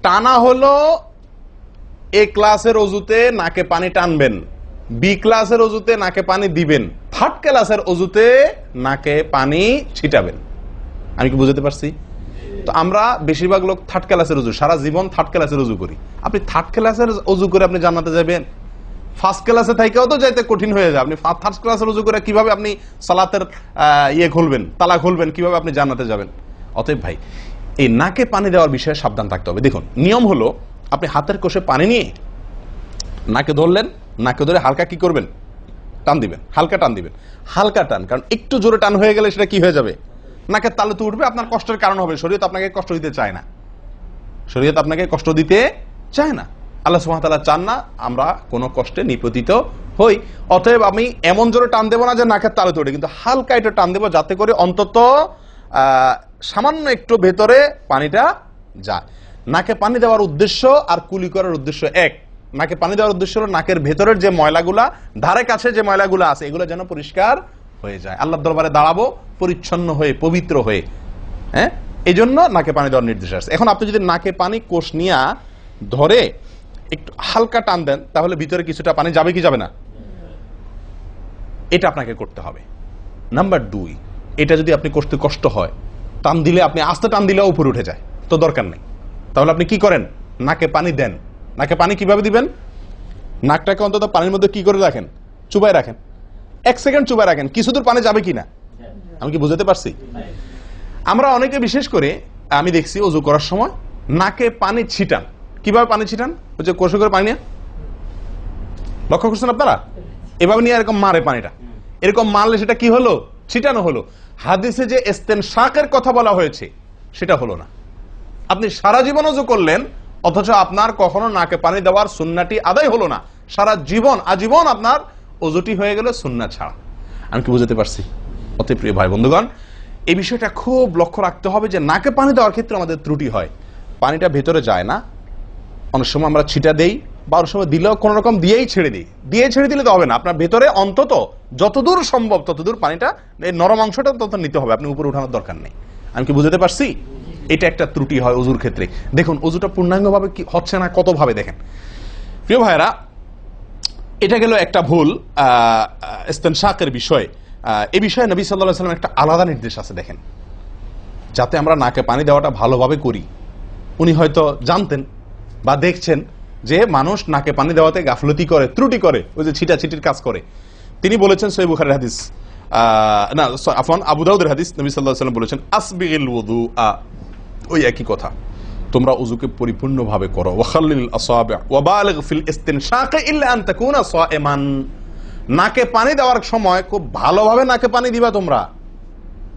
টানা হলো এ ক্লাসের অজুতে নাকে পানি টানবেন, বি ক্লাসের অজুতে নাকে পানি দিবেন, থার্ড ক্লাসের অজুতে নাকে পানি ছিটাবেন। আমি কি বুঝতে পারছি? তো আমরা বেশিরভাগ লোক থার্ড ক্লাসের অজু, সারা জীবন থার্ড ক্লাসের অজু করি। আপনি থার্ড ক্লাসের অজু করে আপনি জান্নাতে যাবেন? ফার্স্ট ক্লাসে থাকেও তো যাইতে কঠিন হয়ে যায়। আপনি থার্ড ক্লাসের অজু করে কিভাবে আপনি সালাতের খুলবেন, তালা খুলবেন, কিভাবে আপনি জান্নাতে যাবেন? অতএব ভাই, এই নাকে পানি দেওয়ার বিষয়ে সাবধান থাকতে হবে। দেখুন, নিয়ম হলো আপনি হাতের কোষে পানি নিয়ে নাকে ধরলেন, নাকে ধরে হালকা কি করবেন? টান দিবেন, হালকা টান দিবেন, হালকা টান। কারণ একটু জোরে টান হয়ে গেলে সেটা কি হয়ে যাবে? নাকের তালু তো উঠবে, আপনার কষ্টের কারণ হবে। শরীয়ত আপনাকে কষ্ট দিতে চায় না, শরীয়ত আপনাকে কষ্ট দিতে চায় না। আল্লাহ সুবহানাহু ওয়া তাআলা চান না আমরা কোনো কষ্টে নিপতিত হই। অতএব আমি এমন জোরে টান দেবো না যে নাকের তালু তোড়ে, কিন্তু হালকা একটু টান দেবো যাতে করে অন্তত সামান্য একটু ভেতরে পানিটা যায়। নাকে পানি দেওয়ার উদ্দেশ্য আর কুলি করার উদ্দেশ্য এক। নাকে পানি দেওয়ার উদ্দেশ্য হলো নাকের ভেতরের যে ময়লাগুলা, ধারে কাছে যে ময়লাগুলা আছে, এগুলো যেন পরিষ্কার হয়ে যায়। আল্লাহর দরবারে দাঁড়াবো পরিচ্ছন্ন হয়ে, পবিত্র হয়ে। হ্যাঁ, এই জন্য নাকে পানি দেওয়ার নির্দেশ আছে। এখন আপনি যদি নাকে পানি কোষ নিয়ে ধরে একটু হালকা টান দেন, তাহলে ভিতরে কিছুটা পানি যাবে কি যাবে না? এটা আপনাকে করতে হবে। নাম্বার 2, এটা যদি আপনি করতে কষ্ট হয়, টান দিলে আপনি আস্তে টান দিলেও উপরে উঠে যায়, তো দরকার নেই। তাহলে আপনি কি করেন? নাকে পানি দেন। নাকে পানি কিভাবে দিবেন? নাকটাকে অন্তত পানির মধ্যে কি করে রাখেন? চুবাই রাখেন, 1 সেকেন্ড চুবাই রাখেন। কিছু দূর পানি যাবে কিনা? আমি কি বুঝাতে পারছি? আমরা অনেকে বিশেষ করে আমি দেখছি ওযু করার সময় নাকে পানি ছিটান। কিভাবে পানি ছিটান? ওই যে কষে করে পানি নিয়ে, লক্ষ্য করছেন আপনারা? এভাবে নিয়ে এরকম মারে পানিটা, এরকম মারলে সেটা কি হলো? ছিটানো হলো। হাদিসে যে ইস্তেনশাকের কথা বলা হয়েছে সেটা হলো না। আপনি সারা জীবন ওযু করলেন, অথচ আপনার কখনো নাকে পানি দেওয়ার সুন্নাহটি আদায় হলো না। সারা জীবন আজীবন আপনার ওযুটি হয়ে গেল সুন্নাহ ছাড়া। আমি কি বুঝতে পারছি? অতি প্রিয় ভাই বন্ধুগণ, এই বিষয়টা খুব লক্ষ্য রাখতে হবে যে নাকে পানি দেওয়ার ক্ষেত্রে আমাদের ত্রুটি হয়, পানিটা ভেতরে যায় না। অনেক সময় আমরা ছিটা দেই, বা অনেক সময় দিলেও কোন রকম দিয়েই ছেড়ে দিই। দিয়ে ছেড়ে দিলে তো হবে না, আপনার ভেতরে অন্তত যতদূর সম্ভব ততদূর পানিটা, এই নরম অংশটা তত নিতে হবে, আপনি উপরে উঠানোর দরকার নেই। আমি কি বুঝতে পারছি? এটা একটা ত্রুটি হয় ওযুর ক্ষেত্রে। দেখুন ওযুটা পূর্ণাঙ্গভাবে কি হচ্ছে না, কত ভাবে দেখেন। প্রিয় ভাইরা, এটা গেল একটা ভুল ইস্তেনশাকের বিষয়। এই বিষয়ে নবী সাল্লাল্লাহু আলাইহি ওয়াসাল্লাম একটা আলাদা নির্দেশ আছে দেখেন, যাতে আমরা নাকে পানি দেওয়াটা ভালোভাবে করি। উনি হয়তো জানতেন বা দেখছেন যে মানুষ নাকে পানি দেওয়াতে গাফলতি করে, ত্রুটি করে, ওই যে ছিটাছিটির কাজ করে। তিনি বলেছেন, সহিহ বুখারীর হাদিস, না আফওয়ান আবু দাউদের হাদিস, নবী সাল্লাল্লাহু আলাইহি ওয়াসাল্লাম বলেছেন, আসবিগিল ওযুআ, ওই একই কথা, তোমরা ওযুকে পরিপূর্ণভাবে করো। ওয়াখাল্লিল আসাবি' ওয়া বালিগ ফিল ইস্তিনশাক ইল্লা আন তাকুনা সাইমান। নাকে পানি দেওয়ার সময় খুব ভালোভাবে নাকে পানি দিবা তোমরা।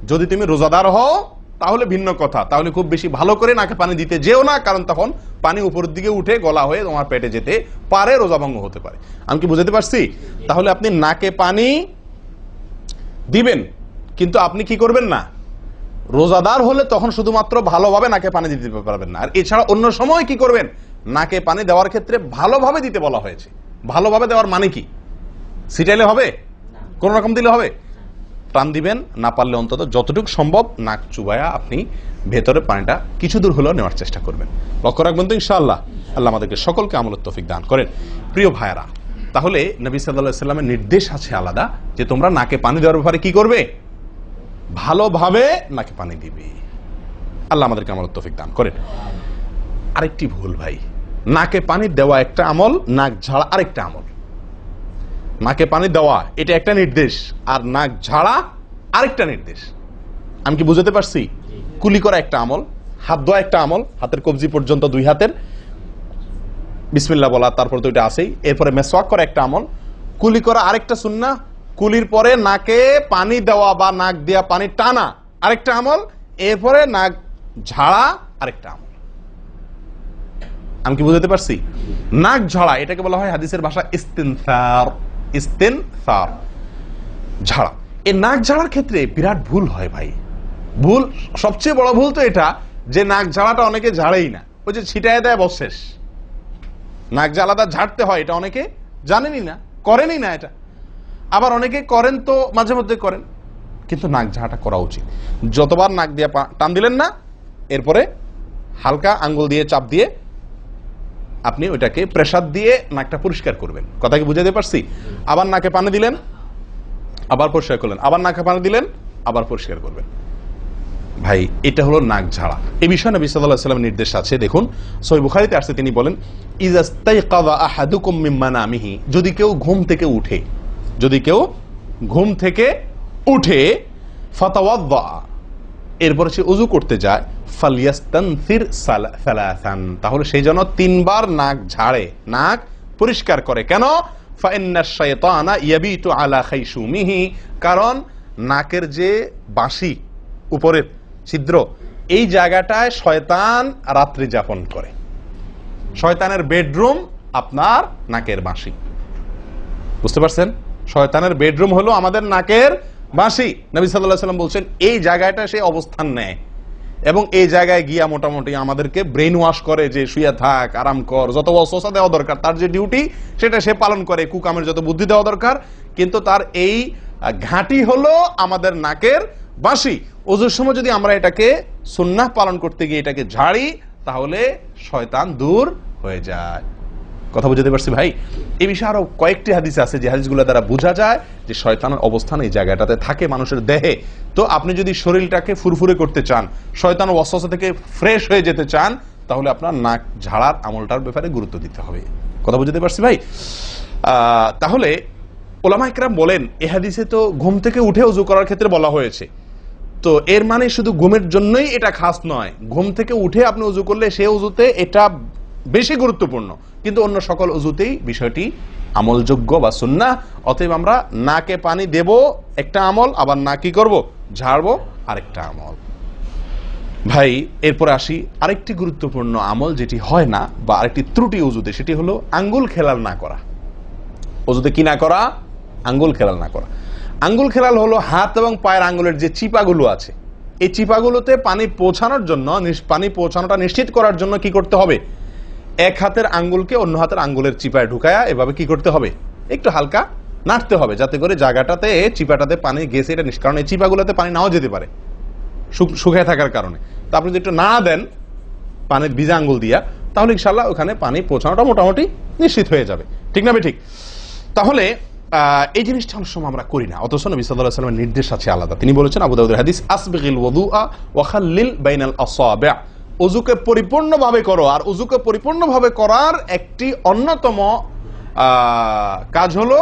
যদি তুমি রোজাদার হও তাহলে ভিন্ন কথা, তাহলে খুব বেশি ভালো করে নাকে পানি দিতে যেও না, কারণ তখন পানি উপরের দিকে উঠে গলা হয়ে তোমার পেটে যেতে পারে, রোজা ভঙ্গ হতে পারে। আমি কি বুঝাতে পারছি? তাহলে আপনি নাকে পানি দিবেন, কিন্তু আপনি কি করবেন না, রোজাদার হলে তখন শুধুমাত্র ভালোভাবে নাকে পানি দিতে পারবেন না। আর এছাড়া অন্য সময় কি করবেন? নাকে পানি দেওয়ার ক্ষেত্রে ভালোভাবে দিতে বলা হয়েছে। ভালোভাবে দেওয়ার মানে কি? ছিটাইলে হবে? কোন রকম দিলে হবে? টান দিবেন, না পারলে অন্তত যতটুকু সম্ভব নাক চুবায়া আপনি ভেতরে পানিটা কিছু দূর হলেও নেওয়ার চেষ্টা করবেন। লক্ষ্য রাখবেন তো ইনশাআল্লাহ। আল্লাহ আমাদেরকে সকলকে আমলের তৌফিক দান করেন। প্রিয় ভাইরা, তাহলে নবী সাল্লাল্লাহু আলাইহি ওয়াসাল্লামের নির্দেশ আছে আলাদা, যে তোমরা নাকে পানি দেওয়ার ব্যাপারে কি করবে? ভালোভাবে নাকে পানি দিবে। আল্লাহ আমাদেরকে আমলের তৌফিক দান করেন। আরেকটি ভুল ভাই, নাকে পানি দেওয়া একটা আমল, নাক ঝাড়া আরেকটা আমল। নাকে পানি দেওয়া এটা একটা নির্দেশ, আর নাক ঝাড়া আরেকটা নির্দেশ। আমি কি বুঝতে পারছি? কুলি করা একটা আমল, হাত ধোয়া একটা আমল, হাতের কবজি পর্যন্ত 2 হাতের বিসমিল্লাহ বলা, তারপর তো এটা আছেই। এরপরে মেসওয়াক করা একটা আমল, কুলি করা আরেকটা সুন্নাহ, কুলির পরে নাকে পানি দেওয়া বা নাক দিয়া পানি টানা আরেকটা আমল, এরপরে নাক ঝাড়া আরেকটা আমল। আমি কি বুঝতে পারছি? নাক ঝাড়া এটাকে বলা হয় হাদিসের ভাষা ইস্তিনসার। ইস্তিনসার, ঝাড়া। এই নাক ঝাড়ার ক্ষেত্রে বিরাট ভুল হয় ভাই। ভুল, সবচেয়ে বড় ভুল তো এটা যে নাক ঝাড়াটা অনেকে ঝাড়েই না, ওই যে ছিটায় দেয় বস শেষ। নাক ঝাড়াটা ঝাড়তে হয় এটা অনেকে জানেনই না, করেনই না এটা। আবার অনেকে করেন তো মাঝে মধ্যে করেন, কিন্তু নাক ঝাড়াটা করা উচিত। যতবার নাক দিয়ে টান দিলেন না, এরপরে হালকা আঙ্গুল দিয়ে চাপ দিয়ে আপনি ওইটাকে প্রেসার দিয়ে নাকটা পরিষ্কার করবেন। কথা কি বুঝাতে পারছি? আবার নাকে পানি দিলেন, আবার পরিষ্কার করলেন, আবার নাকে পানি দিলেন, আবার পরিষ্কার করবেন। ভাই এটা হলো নাক ঝাড়া। এই বিষয়ে নবী সাল্লাল্লাহু আলাইহি ওয়াসাল্লামের নির্দেশ আছে। দেখুন সহিহ বুখারীতে আসছে, তিনি বলেন ইযাস্তাইকাযা আহাদুকুম মিন মানামিহি, যদি কেউ ঘুম থেকে উঠে, যদি কেউ ঘুম থেকে উঠে ফাতাওয়াদ্দা, এরপরে সে ওযু করতে যায়, ফালইয়াস্তানসির সালাসান, তাহলে সেই জন্য 3 বার নাক ঝাড়ে, নাক পরিষ্কার করে। কেন? ফাইন্নাশ শাইতানা ইয়াবিতু আলা খাইশুমিহি, কারণ নাকের যে বাঁশি উপরের ছিদ্র, এই জায়গাটায় শয়তান রাত্রি যাপন করে। শয়তানের বেডরুম আপনার নাকের বাঁশি, বুঝতে পারছেন? শয়তানের বেডরুম হলো আমাদের নাকের বাঁশি। নবী সাল্লাল্লাহু আলাইহি ওয়াসাল্লাম বলছেন এই জায়গাটা সে অবস্থান নেয় এবং এই জায়গায় গিয়া মোটামুটি আমাদেরকে ব্রেন ওয়াশ করে যে শুয়ে থাক, আরাম কর, যত ওয়াসওয়াসা দেওয়া দরকার, তার যে ডিউটি সেটা সে পালন করে, কুকামের যত বুদ্ধি দেওয়া দরকার, কিন্তু তার এই ঘাঁটি হলো আমাদের নাকের বাঁশি। ওযুর সময় যদি আমরা এটাকে সুন্নাহ পালন করতে গিয়ে এটাকে ঝাড়ি, তাহলে শয়তান দূর হয়ে যায়। কথা বুঝতে পারছি ভাই? এই বিষয়ে আরো কয়েকটি হাদিস আছে যে হাদিসগুলো দ্বারা বোঝা যায় যে শয়তানের অবস্থান এই জায়গাটাতে থাকে মানুষের দেহে। তো আপনি যদি শরীরটাকে ফুরফুরে করতে চান, শয়তান ওয়াসওয়াসা থেকে ফ্রেশ হয়ে যেতে চান, তাহলে আপনার নাক ঝাড়ার আমলটার ব্যাপারে গুরুত্ব দিতে হবে। কথা বুঝতে পারছি ভাই? তাহলে উলামায়ে কেরাম বলেন এই হাদিসে তো ঘুম থেকে উঠে ওযু করার ক্ষেত্রে বলা হয়েছে, তো এর মানে শুধু ঘুমের জন্যই এটা খাস নয়, ঘুম থেকে উঠে আপনি ওযু করলে সে ওযুতে এটা বেশি গুরুত্বপূর্ণ, কিন্তু অন্য সকল ওযুতেই বিষয়টি আমলযোগ্য বা সুন্নাহ। অতএব আমরা নাকে পানি দেব একটা আমল, আবার না কি করব, ঝাড়বো আরেকটা আমল। ভাই এরপরে আসি আরেকটি গুরুত্বপূর্ণ আমল যেটি হয় না, বা আরেকটি ত্রুটি ওযুতে, সেটি হলো আঙ্গুল খেলাল না করা। ওযুতে কি না করা? আঙ্গুল খেলাল না করা। আঙ্গুল খেলাল হলো হাত এবং পায়ের আঙ্গুলের যে চিপাগুলো আছে, এই চিপাগুলোতে পানি পৌঁছানোর জন্য, পানি পৌঁছানোটা নিশ্চিত করার জন্য কি করতে হবে? এক হাতের আঙ্গুলকে অন্য হাতের আঙ্গুলের চিপায় ঢুকায়া এভাবে কি করতে হবে? একটু হালকা নাড়তে হবে, যাতে করে জায়গাটাতে চিপাটাতে পানি গেছে এটা কারণ এই চিপাগুলোতে পানি নাও যেতে পারে শুকিয়ে থাকার কারণে। তো আপনি যদি একটু নাড়া দেন পানির ভিজা আঙ্গুল দিয়া, তাহলে ইনশাআল্লাহ ওখানে পানি পৌঁছানোটা মোটামুটি নিশ্চিত হয়ে যাবে। ঠিক না? ঠিক। তাহলে এই জিনিসটা অনেক সময় আমরা করি না, অথচ নবী সাল্লাল্লাহু আলাইহি ওয়াসাল্লামের নির্দেশ আছে আলাদা। তিনি বলেছেন, আবু দাউদের হাদিস, আসবিগিল ওযুআ ওয়া খাল্লিল বাইনাল আসাবি', ওযুকে পরিপূর্ণভাবে করো। আর ওযুকে পরিপূর্ণভাবে করার একটি অন্যতম কাজ হলো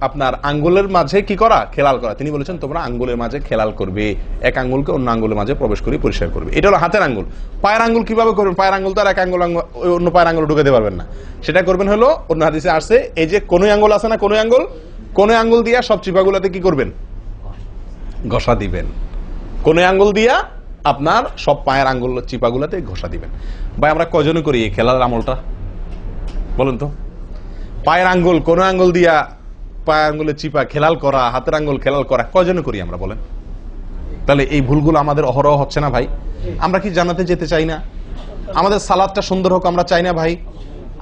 আপনার আঙ্গুলের মাঝে কি করা? খেলাল করা। তিনি বলেছেন তোমরা আঙ্গুলের মাঝে খেলাল করবে, এক আঙ্গুলকে অন্য আঙ্গুলের মাঝে প্রবেশ করে পরিষ্কার করবে। এটা হলো হাতের আঙ্গুল। পায়ের আঙ্গুল কিভাবে করবেন? পায়ের আঙ্গুল তো আর এক আঙ্গুল অন্য পায়ের আঙ্গুল ঢুকাতে পারবেন না, সেটা করবেন হলো অন্য হাদিসে আসছে, এই যে কোনোই আঙ্গুল আছে না, কোনোই আঙ্গুল দিয়া সব চিপাগুলোতে কি করবেন? ঘষা দিবেন। কোনোই আঙ্গুল দিয়া আপনার সব পায়ের আঙ্গুল চিপাগুলোতে ঘষা দিবেন। ভাই আমরা কয়জনে করি এই খেলার আমলটা বলেন তো? পায়ের আঙ্গুল, কোন আঙ্গুল দিয়া পায়ের আঙ্গুলের চিপা খেলাল করা, হাতের আঙ্গুল খেলাল করা, কয়জনে করি আমরা বলেন? তাহলে এই ভুলগুলো আমাদের অহরহ হচ্ছে না ভাই? আমরা কি জান্নাতে যেতে চাই না? আমাদের সালাতটা সুন্দর হোক আমরা চাই না ভাই?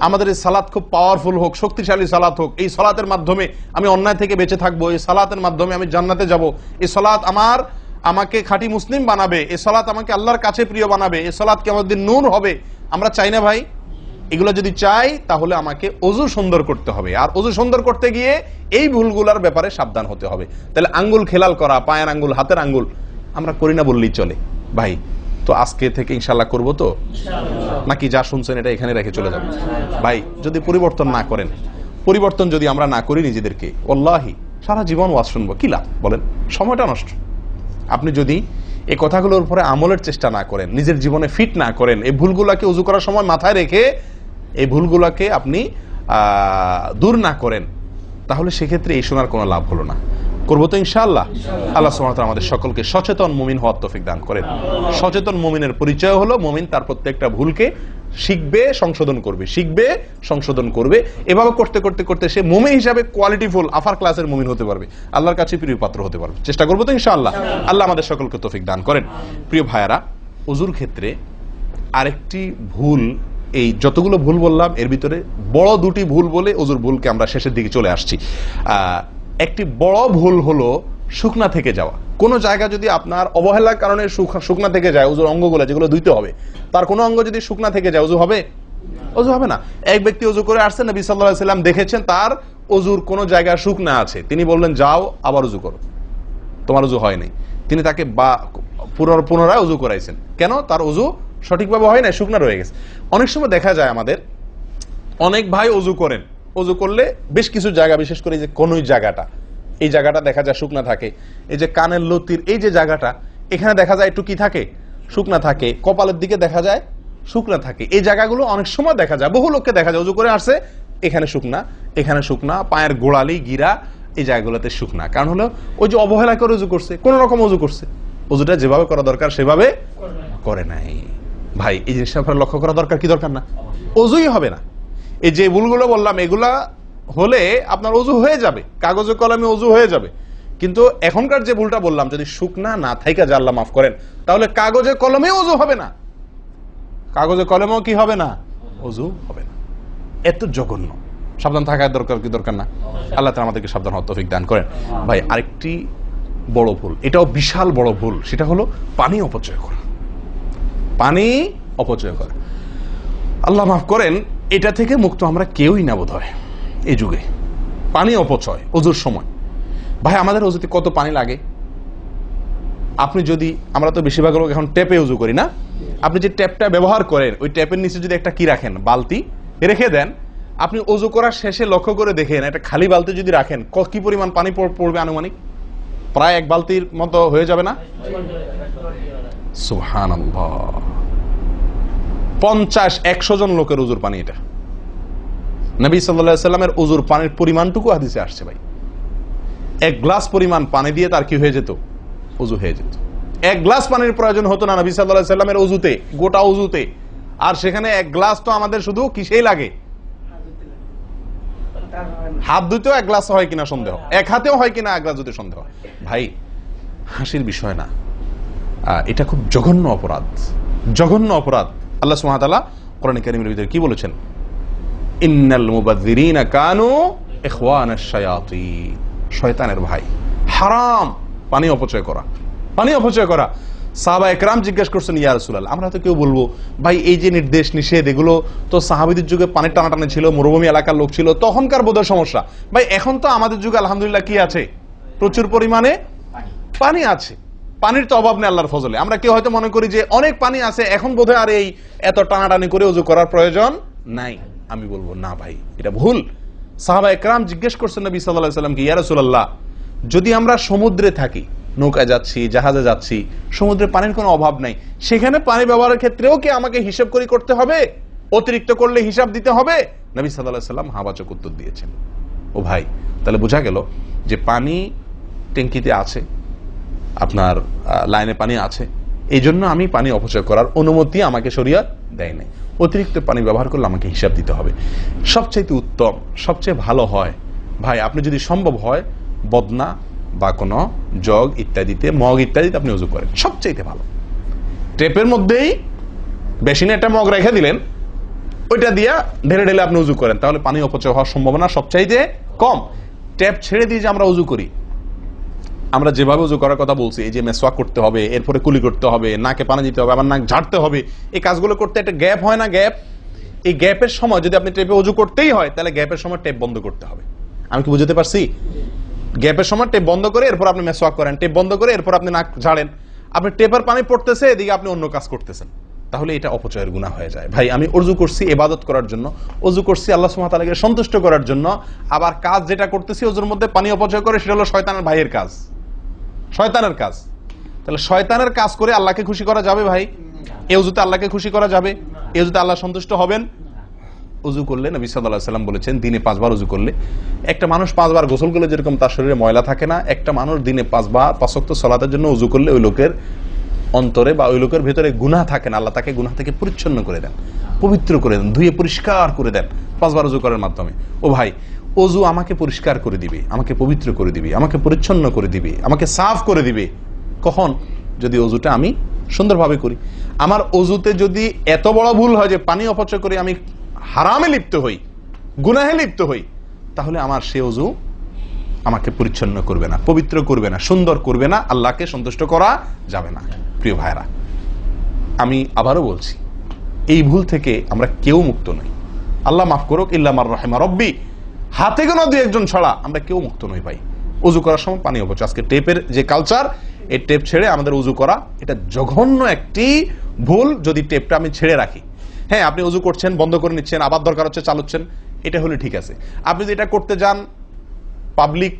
আমাদের এই সালাত খুব পাওয়ারফুল হোক, শক্তিশালী সালাত হোক, এই সালাতের মাধ্যমে আমি অন্যায় থেকে বেঁচে থাকবো, এই সালাতের মাধ্যমে আমি জান্নাতে যাব, এই সালাত আমাকে খাঁটি মুসলিম বানাবে, এই সালাত আমাকে আল্লাহর কাছে প্রিয় বানাবে, এই সালাত কি আমাদের নূর হবে, আমরা চাই না ভাই? এগুলো যদি চাই তাহলে আমাকে ওযু সুন্দর করতে হবে, আর ওযু সুন্দর করতে গিয়ে এই ভুলগুলোর ব্যাপারে সাবধান হতে হবে। তাহলে আঙ্গুল খেলাল করা, পায়ের আঙ্গুল, হাতের আঙ্গুল আমরা করি না বললেই চলে ভাই। তো আজকে থেকে ইনশাআল্লাহ করবো তো, নাকি যা শুনছেন এটা এখানে রেখে চলে যাবে? ভাই যদি পরিবর্তন না করেন, পরিবর্তন যদি আমরা না করি নিজেদেরকে, ওয়াল্লাহি সারা জীবন ওয়াজ শুনবো, কি লাভ বলেন? সময়টা নষ্ট। আপনি যদি এই কথাগুলোর উপরে আমলের চেষ্টা না করেন, নিজের জীবনে ফিট না করেন, এই ভুলগুলোকে ওযু করার সময় মাথায় রেখে এই ভুলগুলোকে আপনি দূর না করেন, তাহলে সেক্ষেত্রে এই শোনার কোনো লাভ হলো না। করবো তো ইনশাআল্লাহ। আল্লাহ সুবহানাহু ওয়া তাআলা আমাদের সকলকে সচেতন মুমিন হওয়ার তৌফিক দান করেন। সচেতন মুমিনের পরিচয় হলো মুমিন তার প্রত্যেকটা ভুলকে শিখবে, সংশোধন করবে, শিখবে, সংশোধন করবে। এভাবে করতে করতে করতে সে মুমিন হিসাবে কোয়ালিটিফুল আফার ক্লাসের মুমিন হতে পারবে, আল্লাহর কাছে প্রিয় পাত্র হতে পারবে। চেষ্টা করবো তো ইনশাআল্লাহ। আল্লাহ আমাদের সকলকে তৌফিক দান করেন। প্রিয় ভাইয়ারা, ওযুর ক্ষেত্রে আরেকটি ভুল এই যতগুলো ভুল বললাম এর ভিতরে বড় দুটি ভুল বলে ওজুর ভুলকে আমরা শেষের দিকে চলে আসছি। একটি বড় ভুল হলো শুকনা থেকে যাওয়া। কোনো জায়গা যদি আপনার অবহেলার কারণে শুকনা থেকে যায়, ওজুর অঙ্গগুলো যেগুলো ধুইতে হবে, তার কোনো অঙ্গ যদি শুকনা থেকে যায়, ওজু হবে? ওজু হবে না। এক ব্যক্তি ওজু করে আসছেন, নবী সাল্লাল্লাহু আলাইহি সাল্লাম দেখেছেন তার ওজুর কোনো জায়গায় শুকনা আছে, তিনি বললেন যাও আবার ওজু করো, তোমার ওজু হয় নাই। তিনি তাকে পুনরায় ওজু করাইছেন। কেন? তার ওজু সঠিকভাবে হয় না, শুকনা রয়ে গেছে। অনেক সময় দেখা যায় আমাদের অনেক ভাই ওজু করেন, ওজু করলে বেশ কিছু জায়গা, বিশেষ করে যে কোনই জায়গাটা, এই জায়গাটা দেখা যায় শুকনা থাকে। এই যে কানের লতির এই যে জায়গাটা, এখানে দেখা যায় একটু কি থাকে, শুকনা থাকে। কপালের দিকে দেখা যায় শুকনা থাকে। এই জায়গাগুলো অনেক সময় দেখা যায়, বহু লোককে দেখা যায় ওজু করে আসছে, এখানে শুকনা, এখানে শুকনা, পায়ের গোড়ালি গিরা এই জায়গাগুলোতে শুকনা। কারণ হলো ওই যে অবহেলা করে ওজু করছে, কোন রকম ওজু করছে, ওজুটা যেভাবে করা দরকার সেভাবে করে নাই। ভাই এই জিনিসটা আপনার লক্ষ্য করা দরকার, কি দরকার না? ওজুই হবে না। এই যে ভুলগুলো বললাম এগুলা হলে আপনার ওজু হয়ে যাবে, কাগজে কলমে ওজু হয়ে যাবে। কিন্তু এখনকার যে ভুলটা বললাম, যদি শুকনা না থাইকা যে আল্লাহ মাফ করেন, তাহলে কাগজে কলমে ওজু হবে না, কাগজে কলমেও কি হবে না, ওজু হবে না। এত জঘন্য, সাবধান থাকার দরকার, কি দরকার না? আল্লাহ তাআলা আমাদেরকে সাবধান হওয়ার তৌফিক দান করেন। ভাই আরেকটি বড় ভুল, এটাও বিশাল বড় ভুল, সেটা হলো পানি অপচয় করা। পানি অপচয় করা, আল্লাহ মাফ করেন, এটা থেকে মুক্ত আমরা কেউই না বোধ হয় এই যুগে। পানি অপচয় ওজুর সময়। ভাই আমাদের ওজুতে কত পানি লাগে? আপনি যদি, আমরা তো বেশিরভাগ লোক এখন ট্যাপে ওজু করি না, আপনি যে ট্যাপটা ব্যবহার করেন ওই ট্যাপের নিচে যদি একটা কি রাখেন, বালতি রেখে দেন, আপনি ওজু করার শেষে লক্ষ্য করে দেখেন একটা খালি বালতি যদি রাখেন, কি পরিমাণ পানি পড়বে আনুমানিক? প্রায় এক বালতির মতো হয়ে যাবে না? সুবহানাল্লাহ, 50-100 জন লোকের ওজুর পানি এটা। নবী সাল্লাল্লাহু আলাইহি সাল্লামের ওজুর পানির পরিমাণটুকু হাদিসে আসছে ভাই। এক গ্লাস পরিমাণ পানি দিয়ে তার কি হয়ে যেত, ওজু হয়ে যেত। এক গ্লাস পানির প্রয়োজন হতো না নবী সাল্লাল্লাহু আলাইহি সাল্লামের ওজুতে, গোটা ওজুতে। আর সেখানে এক গ্লাস তো আমাদের শুধু কিসেই লাগে, হাত ধুতেও এক গ্লাস হয় কিনা সন্দেহ, এক হাতেও হয় কিনা এক গ্লাস ধুতে সন্দেহ। ভাই হাসির বিষয় না, এটা খুব জঘন্য অপরাধ, জঘন্য অপরাধ। আল্লাহ সুবহানাহু ওয়া তাআলা কোরআনে কারীমের ভিতরে কি বলেছেন? ইন্নাল মুবাযযিরিনা কানু ইখওয়ানাশ শায়াতিন, শয়তানের ভাই। হারাম পানি অপচয় করা, পানি অপচয় করা। সাহাবা একরাম জিজ্ঞেস করছেন, ইয়া রাসূলুল্লাহ, আমরা তো কেউ বলবো ভাই এই যে নির্দেশ নিষেধ এগুলো তো সাহাবীদের যুগে পানির টানাটানি ছিল, মরুভূমি এলাকার লোক ছিল, তখনকার বোধহয় সমস্যা। ভাই এখন তো আমাদের যুগে আলহামদুলিল্লাহ কি আছে, প্রচুর পরিমাণে পানি আছে, পানির তো অভাব নেই আল্লাহর ফজলে। আমরা কেউ হয়তো মনে করি যে অনেক পানি আছে, এখন বোধহয় আর এই এত টানাটানি করে ওযু করার প্রয়োজন নাই। আমি বলবো না ভাই, এটা ভুল। সাহাবা একরাম জিজ্ঞেস করছেন নবী সাল্লাল্লাহু আলাইহি ওয়াসাল্লামকে, ইয়া রাসূলুল্লাহ, যদি আমরা সমুদ্রে থাকি, নৌকায় যাচ্ছি, জাহাজে যাচ্ছি, সমুদ্রে পানির কোনো অভাব নাই, সেখানে পানি ব্যবহারের ক্ষেত্রেও কি আমাকে হিসাব করে করতে হবে? অতিরিক্ত করলে হিসাব দিতে হবে? নবী সাল্লাল্লাহু আলাইহি ওয়াসাল্লাম হাবাচক উত্তর দিয়েছেন। ও ভাই, তাহলে বোঝা গেল যে পানি ট্যাঙ্কিতে আছে, আপনার লাইনে পানি আছে, এই জন্য আমি পানি অপচয় করার অনুমতি আমাকে শরীয়ত দেয় নাই। অতিরিক্ত পানি ব্যবহার করলে আমাকে হিসাব দিতে হবে। সবচেয়ে উত্তম, সবচেয়ে ভালো হয় ভাই, আপনি যদি সম্ভব হয় বদনা বা কোনো জগ ইত্যাদিতে, মগ ইত্যাদিতে আপনি ওযু করেন, সবচেয়ে ভালো। টেপের মধ্যেই বেসিনে একটা মগ রেখে দিলেন, ওইটা দিয়া ঢেলে ঢেলে আপনি ওযু করেন, তাহলে পানি অপচয় হওয়ার সম্ভাবনা সবচাইতে কম। ট্যাপ ছেড়ে দিয়ে যে আমরা ওযু করি, আমরা যেভাবে ওযু করার কথা বলছি, এই যে মেসওয়াক করতে হবে, এরপরে কুলি করতে হবে, নাকে পানি দিতে হবে, আবার নাক ঝাড়তে হবে, এই কাজগুলো করতে একটা গ্যাপ হয় না, গ্যাপ। এই গ্যাপের সময় যদি আপনি টেপে ওযু করতেই হয়, তাহলে গ্যাপের সময় টেপ বন্ধ করতে হবে। আমি কি বুঝতে পারছি? গ্যাপের সময় টেপ বন্ধ করে এরপর আপনি মেসওয়াক করেন, টেপ বন্ধ করে এরপর আপনি নাক ঝাড়েন। আপনি টেপের পানি পড়তেছে, এদিকে আপনি অন্য কাজ করতেছেন, তাহলে এটা অপচয়ের গুনাহ হয়ে যায়। ভাই আমি ওযু করছি ইবাদত করার জন্য, ওযু করছি আল্লাহ সুবহানাহু ওয়া তাআলাকে সন্তুষ্ট করার জন্য, আবার কাজ যেটা করতেছি ওযুর মধ্যে পানি অপচয় করে, সেটা হলো শয়তানের ভাইয়ের কাজ, শয়তানের কাজ। তাহলে শয়তানের কাজ করে আল্লাহকে খুশি করা যাবে ভাই? এই ওযুতে আল্লাহকে খুশি করা যাবে? এই ওযুতে আল্লাহ সন্তুষ্ট হবেন? ওযু করলে নবী সাল্লাল্লাহু আলাইহি ওয়াসাল্লাম বলেছেন, দিনে 5 বার ওযু করলে, একটা মানুষ 5 বার গোসল করলে যেরকম তার শরীরে ময়লা থাকে না, একটা মানুষ দিনে 5 বার 5 ওয়াক্ত সালাতের জন্য ওযু করলে ওই লোকের অন্তরে বা ওই লোকের ভেতরে গুনাহ থাকে না, আল্লাহ তাকে গুনাহ থেকে পরিচ্ছন্ন করে দেন, পবিত্র করে দেন, ধুয়ে পরিষ্কার করে দেন 5 বার ওযু করার মাধ্যমে। ও ভাই, ওযু আমাকে পরিষ্কার করে দিবে, আমাকে পবিত্র করে দিবে, আমাকে পরিচ্ছন্ন করে দিবে, আমাকে সাফ করে দিবে। কখন? যদি ওযুটা আমি সুন্দরভাবে করি। আমার অজুতে যদি এত বড় ভুল হয় যে পানি অপচয় করে আমি হারামে লিপ্ত হই, গুনাহে লিপ্ত হই, তাহলে আমার সে অজু আমাকে পরিচ্ছন্ন করবে না, পবিত্র করবে না, সুন্দর করবে না, আল্লাহকে সন্তুষ্ট করা যাবে না। প্রিয় ভাইরা, আমি আবারও বলছি, এই ভুল থেকে আমরা কেউ মুক্ত নই। আল্লাহ মাফ করুক, ইল্লা মার রাহিমা রব্বি, হাতে গোনা দুই একজন ছাড়া আমরা কেউ মুক্ত নই ভাই। উজু করার সময় পানি অপচয়, আজকে টেপের যে কালচার, এই টেপ ছেড়ে আমাদের উজু করা, এটা জঘন্য একটি ভুল। যদি টেপটা আমি ছেড়ে রাখি, হ্যাঁ আপনি উজু করছেন, বন্ধ করে নিচ্ছেন, আবার দরকার হচ্ছে চালাচ্ছেন, এটা হলে ঠিক আছে। আপনি যদি এটা করতে যান পাবলিক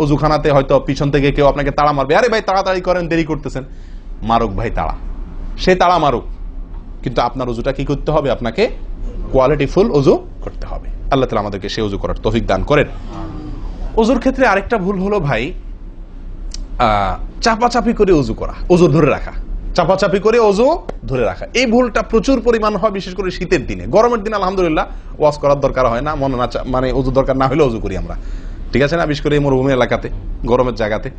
অজুখানাতে, হয়তো পিছন থেকে কেউ আপনাকে তাড়া মারবে, আরে ভাই তাড়াতাড়ি করেন, দেরি করতেছেন, মারুক ভাই তাড়া, সে তাড়া মারুক, কিন্তু আপনার উজুটা কি করতে হবে? আপনাকে কোয়ালিটিফুল উজু করতে হবে। আল্লাহ তাআলা আমাদেরকে সে উজু করার তৌফিক দান করেন। উজুর ক্ষেত্রে আরেকটা ভুল হলো ভাই, চাপাচাপি করে উজু করা, উজু ধরে রাখা, চাপাচাপি করে উজু ধরে রাখা। এই ভুলটা প্রচুর পরিমাণ হয়, বিশেষ করে শীতের দিনে। গরমের দিনে আলহামদুলিল্লাহ ওয়াজ করার দরকার হয় না, মনে না মানে উজু দরকার না হলে উজু করি আমরা, ঠিক আছে না, বিশেষ করে এই মরুভূমি এলাকাতে, গরমের জায়গাতে।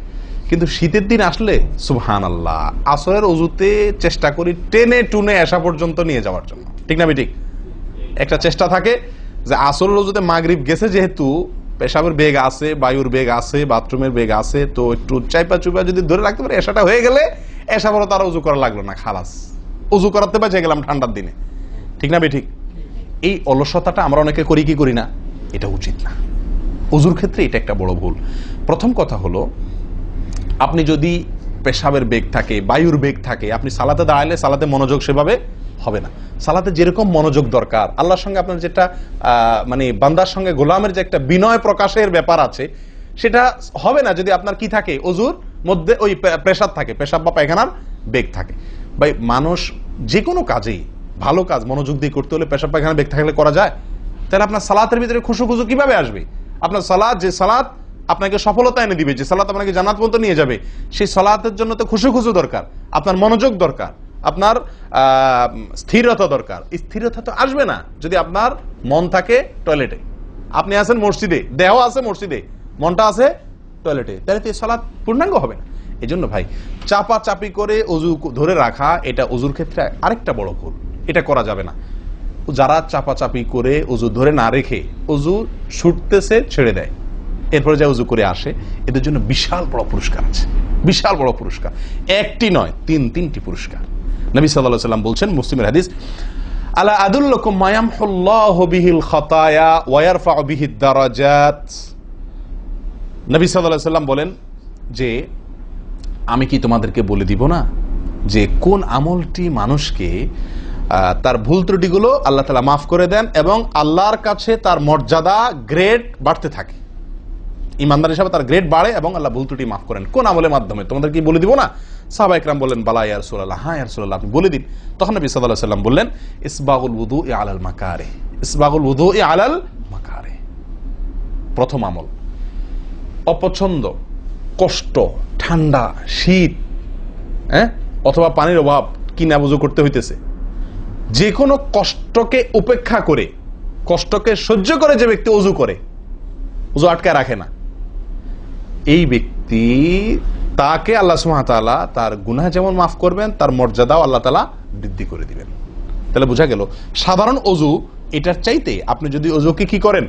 কিন্তু শীতের দিন আসলে সুবহানাল্লাহ, আসরের উজুতে চেষ্টা করি টেনে টুনে এসা পর্যন্ত নিয়ে যাওয়ার জন্য, ঠিক না ঠিক? একটা চেষ্টা থাকে যে আসরের উজুতে মাগরিব গেছে, যেহেতু পেশাবের বেগ আছে, বায়ুর বেগ আছে, বাথরুমের বেগ আছে, তো একটু চাইপা চুপা যদি ধরে রাখতে পারে, এসাটা হয়ে গেলে এসা বড় তারা উজু করা লাগলো না, খালাস, উজু করাতে বেঁচে গেলাম ঠান্ডার দিনে, ঠিক না ঠিক? এই অলসতাটা আমরা অনেকে করি কি করি না, এটা উচিত না। উজুর ক্ষেত্রে এটা একটা বড় ভুল। প্রথম কথা হলো, আপনি যদি পেশাবের বেগ থাকে, বায়ুর বেগ থাকে, আপনি সালাতে দাঁড়ালে সালাতে মনোযোগ সেভাবে হবে না। সালাতে যেরকম মনোযোগ দরকার, আল্লাহর সঙ্গে আপনার যেটা মানে বান্দার সঙ্গে গোলামের যে একটা বিনয় প্রকাশের ব্যাপার আছে, সেটা হবে না যদি আপনার কি থাকে, অজুর মধ্যে ওই প্রেসার থাকে, পেশাব বা পায়খানার বেগ থাকে। ভাই মানুষ যে কোনো কাজেই, ভালো কাজ মনোযোগ দিয়ে করতে হলে পেশাব পায়খানার বেগ থাকলে করা যায়? তাহলে আপনার সালাতের ভিতরে খুশু খুশু কিভাবে আসবে? আপনার সালাত, যে সালাত আপনাকে সফলতা এনে দিবে, যে সালাত আপনাকে জান্নাত পর্যন্ত নিয়ে যাবে, সেই সালাতের জন্য তো খুশু খুশু দরকার, আপনার মনোযোগ দরকার, আপনার স্থিরতা দরকার। স্থিরতা তো আসবে না যদি আপনার মন থাকে টয়লেটে, আপনি আছেন মসজিদে, দেহ আছে মসজিদে, মনটা আছে টয়লেটে, তাহলে তো এই সালাত পূর্ণাঙ্গ হবে না। এই জন্য ভাই, চাপা চাপি করে অজু ধরে রাখা, এটা অজুর ক্ষেত্রে আরেকটা বড় ভুল, এটা করা যাবে না। যারা চাপাচাপি করে অজু ধরে না রেখে অজু ছুটতেছে, ছেড়ে দেয়, এরপরে যা উজু করে আসে, এদের জন্য বিশাল বড় পুরস্কার আছে, বিশাল বড় পুরস্কার, একটি নয়, তিনটি পুরস্কার। নবী সাল্লাল্লাহু আলাইহি ওয়াসাল্লাম বলছেন, মুসলিমের হাদিস, আলা আদুল্লুকুম মা ইয়ামহুল্লাহু বিহিল খাতায়া ওয়া ইয়ারফাউ বিহিদ দারাজাত। নবী সাল্লাল্লাহু আলাইহি ওয়াসাল্লাম বলেন যে, আমি কি তোমাদেরকে বলে দিব না যে কোন আমলটি মানুষকে তার ভুল ত্রুটিগুলো আল্লাহ তাআলা মাফ করে দেন এবং আল্লাহর কাছে তার মর্যাদা, গ্রেড বাড়তে থাকে, ইমানদার হিসাবে তার গ্রেড বাড়ে এবং আল্লাহ ভুল ত্রুটি মাফ করেন। কোন আমলের মাধ্যমে? তোমাদের কি বলে দিব না? সাহাবা ইকরাম বললেন, বালা ইয়া রাসূলুল্লাহ, হ্যাঁ ইয়া রাসূলুল্লাহ, আপনি বলে দিন। তখন নবী সাল্লাল্লাহু আলাইহি ওয়াসাল্লাম বললেন, ইসবাগুল wudu'i আলাল মাকারিহ, ইসবাগুল wudu'i আলাল মাকারিহ। প্রথম আমল, অপছন্দ, কষ্ট, ঠান্ডা, শীত, অথবা পানির অভাব, কিনা বুঝো করতে হইতেছে, যে কোনো কষ্টকে উপেক্ষা করে, কষ্টকে সহ্য করে যে ব্যক্তি ওযু করে, ওযু আটকায় রাখে না, এই ব্যক্তি, তাকে আল্লাহ সুবহানাহু ওয়া তাআলা তার গুনাহ যেমন মাফ করবেন, তার মর্যাদাও আল্লাহ তাআলা বৃদ্ধি করে দিবেন। তাহলে বোঝা গেল, সাধারণ ওযু এটার চাইতে আপনি যদি ওযুকে কি করেন,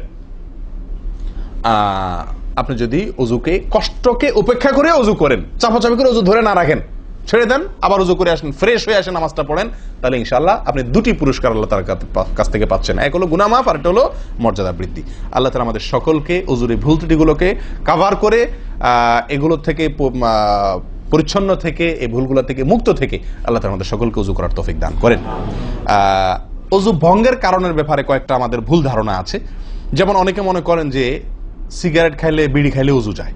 আপনি যদি ওযুকে, কষ্টকে উপেক্ষা করে ওযু করেন, চাপাচাপি করে ওযু ধরে না রাখেন, ছেড়ে দেন, আবার ওযু করে আসেন, ফ্রেশ হয়ে আসেন, নামাজটা পড়েন, তাহলে ইনশাআল্লাহ আপনি দুটি পুরস্কার আল্লাহ তাআলার কাছ থেকে পাচ্ছেন। এক হলো গুনাহ মাফ, আর একটা হলো মর্যাদা বৃদ্ধি। আল্লাহ তাআলা আমাদের সকলকে ওযুর ভুল ত্রুটিগুলোকে কভার করে, এগুলো থেকে পরিচ্ছন্ন থেকে, এই ভুলগুলো থেকে মুক্ত থেকে আল্লাহ তাআলা আমাদের সকলকে ওযু করার তৌফিক দান করেন। ওযু ভঙ্গের কারণের ব্যাপারে কয়েকটা আমাদের ভুল ধারণা আছে। যেমন অনেকে মনে করেন যে সিগারেট খাইলে, বিড়ি খাইলে ওযু যায়।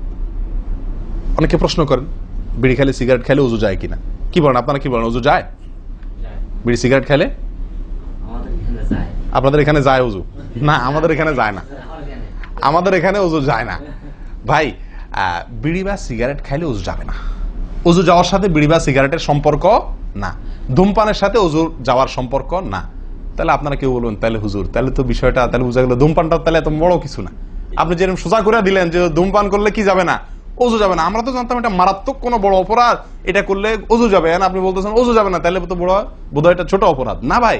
অনেকে প্রশ্ন করেন, বিড়ি খাইলে, সিগারেট খাইলে ওযু যায় কিনা? কি বলেন আপনারা, কি বলেন, ওযু যায়? বিড়ি সিগারেট খাইলে আপনাদের এখানে যায় ওযু? না, আমাদের এখানে যায় না, আমাদের এখানে ওযু যায় না ভাই। বিড়ি বা সিগারেট খাইলে ওযু যাবে না। ওযু যাওয়ার সাথে বিড়ি বা সিগারেটের সম্পর্ক না, ধূমপানের সাথে ওযু যাওয়ার সম্পর্ক না। তাহলে আপনারা কেউ বলবেন, তাহলে হুজুর, তাহলে তো বিষয়টা, তাহলে বোঝা গেল ধূমপানটা তাহলে এত বড় কিছু না। আপনি যেরকম সোজা করে দিলেন যে ধূমপান করলে কি যাবে না, ওযু যাবে না। আমরা তো জানতাম এটা মারাত্মক কোনো বড় অপরাধ, এটা করলে ওযু যাবে, আপনি বলতেছেন ওযু যাবে না, তাহলে তো বোধহয় এটা ছোট অপরাধ। না ভাই,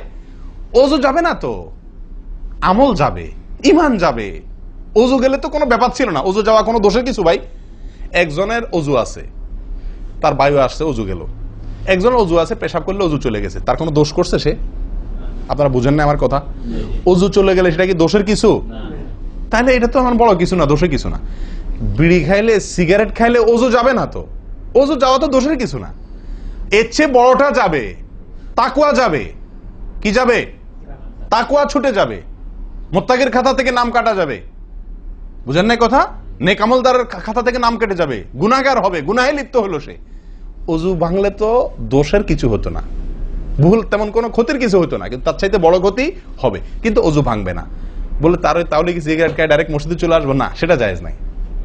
ওযু যাবে না তো আমল যাবে, ঈমান যাবে। ওযু গেলে তো কোনো ব্যাপার ছিল না, ওযু যাওয়া কোনো দোষের কিছু ভাই। একজনের ওযু আছে, তার বায়ু আসছে, ওযু গেল। একজনের ওযু আছে, পেশাব করলে ওযু চলে গেছে, তার কোনো দোষ করছে সে? আপনারা বুঝেন না আমার কথা? ওযু চলে গেলে সেটা কি দোষের কিছু? তাহলে এটা তো আমার বড় কিছু না, দোষের কিছু না। বিড়ি খাইলে, সিগারেট খাইলে ওযু যাবে না তো, ওযু যাওয়া তো দোষের কিছু না। এর চেয়ে বড়টা যাবে, তাকওয়া যাবে। কি যাবে? তাকওয়া ছুটে যাবে, মুত্তাকির খাতা থেকে নাম কাটা যাবে। বুঝেন না কথা? নেক আমলদারের খাতা থেকে নাম কেটে যাবে, গুনাহগার হবে, গুনাহে লিপ্ত হলো সে। ওযু ভাঙলে তো দোষের কিছু হতো না, ভুল তেমন কোনো ক্ষতির কিছু হতো না, কিন্তু তার চাইতে বড় ক্ষতি হবে। কিন্তু ওযু ভাঙবে না বলে তাহলে কি সিগারেট খায় ডাইরেক্ট মসজিদে চলে আসবো? না, সেটা জায়েজ নাই।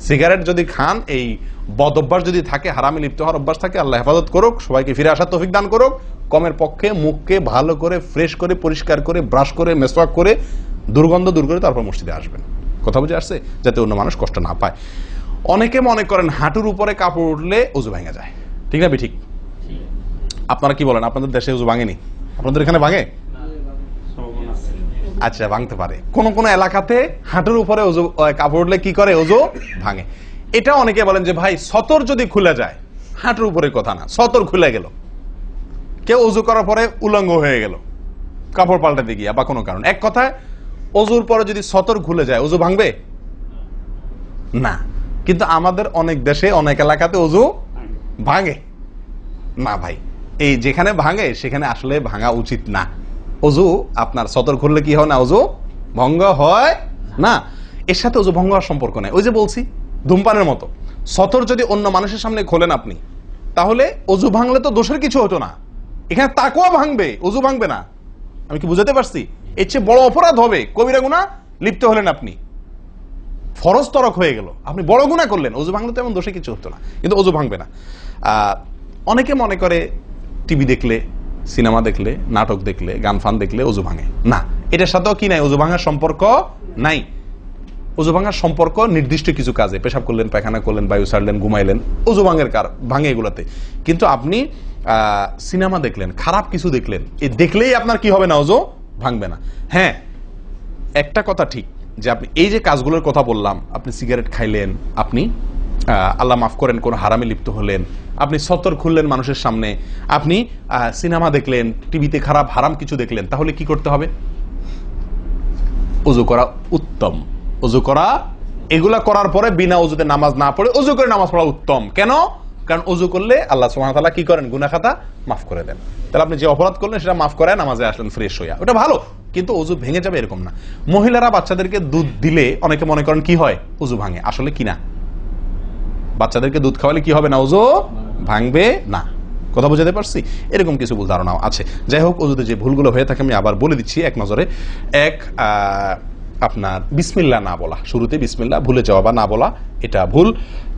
সিগারেট যদি খান, এই বদ অভ্যাস যদি থাকে, হারামে লিপ্ত হওয়ার অভ্যাস থাকে, আল্লাহ হেফাজত করুক, সবাইকে ফিরে আসার তৌফিক দান করুক। কমের পক্ষে মুখকে ভালো করে ফ্রেশ করে পরিষ্কার করে ব্রাশ করে মেসওয়াক করে দুর্গন্ধ দূর করে তারপর মসজিদে আসবেন। কথা বুঝে আসছে? যাতে অন্য মানুষ কষ্ট না পায়। অনেকে মনে করেন হাঁটুর উপরে কাপড় উঠলে ওযু ভেঙে যায়, ঠিক না? ঠিক। আপনারা কি বলেন? আপনাদের দেশে ওযু ভাঙেনি? আপনাদের এখানে ভাঙে? আচ্ছা, ভাঙতে পারে। কোন কোন এলাকাতে হাঁটুর উপরে ওযু কাপড় উঠলে কি করে? ওযু ভাঙে। এটা অনেকে বলেন যে ভাই সতর যদি খুলে যায়, হাঁটুর উপরে কথা না, সতর খুলে গেল, কেউ ওযু করার পরে উলঙ্গ হয়ে গেল কাপড় পাল্টাতে গিয়া বা কোনো কারণ, এক কথায় ওযুর পরে যদি সতর খুলে যায় ওযু ভাঙবে না। কিন্তু আমাদের অনেক দেশে অনেক এলাকাতে ওযু ভাঙে না ভাই। এই যেখানে ভাঙে সেখানে আসলে ভাঙা উচিত না। ওযু আপনার সতর খুললে কি হয় না? ওযু ভঙ্গ হয় না। এর সাথে ওযু ভঙ্গ হওয়ার সম্পর্ক নেই। ওই যে বলছি ধূমপানের মতো, সতর যদি অন্য মানুষের সামনে খোলেন আপনি, তাহলে ওযু ভাঙলে তো দোষের কিছু হতো না। এখানে তাকওয়া ভাঙবে, ওযু ভাঙবে না। আমি কি বুঝাতে পারছি? এর চেয়ে বড় অপরাধ হবে, কবিরা গুনাহ লিপ্ত হলেন আপনি, ফরজ তরক হয়ে গেল, আপনি বড় গুনাহ করলেন। ওযু ভাঙলে তো এমন দোষে কিছু হতো না, কিন্তু ওযু ভাঙবে না। অনেকে মনে করে টিভি দেখলে, সিনেমা দেখলে, নাটক দেখলে, গান ফান দেখলে ওযু ভাঙে না। এটার সাথেও কি নাই? ওযু ভাঙার সম্পর্ক নাই। ওযু ভাঙার সম্পর্ক নির্দিষ্ট কিছু কাজে, পেশাব করলেন, পায়খানা করলেন, বায়ু ছাড়লেন, ঘুমাইলেন, ওযু ভাঙে এগুলাতে। কিন্তু আপনি সিনেমা দেখলেন, খারাপ কিছু দেখলেন, এই দেখলেই আপনার কি হবে না? ওযু ভাঙবে না। হ্যাঁ, একটা কথা ঠিক যে আপনি এই যে কাজগুলোর কথা বললাম, আপনি সিগারেট খাইলেন, আপনি আল্লাহ মাফ করেন কোন হারামে লিপ্ত হলেন, আপনি সতর খুললেন মানুষের সামনে, আপনি সিনেমা দেখলেন, টিভিতে খারাপ হারাম কিছু দেখলেন, তাহলে কি করতে হবে? ওযু করা উত্তম। ওযু করা, এগুলা করার পরে বিনা ওযুতে নামাজ না পড়ে ওযু করে নামাজ পড়া উত্তম। কেন? কারণ ওযু করলে আল্লাহ সুবহানাহু ওয়া তাআলা কি করেন? গুনাহ খাতা মাফ করে দেন। তাহলে আপনি যে অপরাধ করলেন সেটা মাফ করে নামাজে আসলেন ফ্রেশ হইয়া, ওটা ভালো। কিন্তু ওযু ভেঙে যাবে এরকম না। মহিলারা বাচ্চাদেরকে দুধ দিলে অনেকে মনে করেন কি হয়? ওযু ভাঙে। আসলে কি না, বাচ্চাদেরকে দুধ খাওয়ালে কি হবে না? ওযু ভাঙবে না। কথা বুঝাতে পারছি? এরকম কিছু ভুল ধারণাও আছে। যাই হোক, ওযুতে যে ভুলগুলো হয়ে থাকে আমি আবার বলে দিচ্ছি এক নজরে। এক, আপনার বিসমিল্লাহ না বলা, শুরুতে বিসমিল্লাহ ভুলে যাওয়া বা না বলা, এটা ভুল।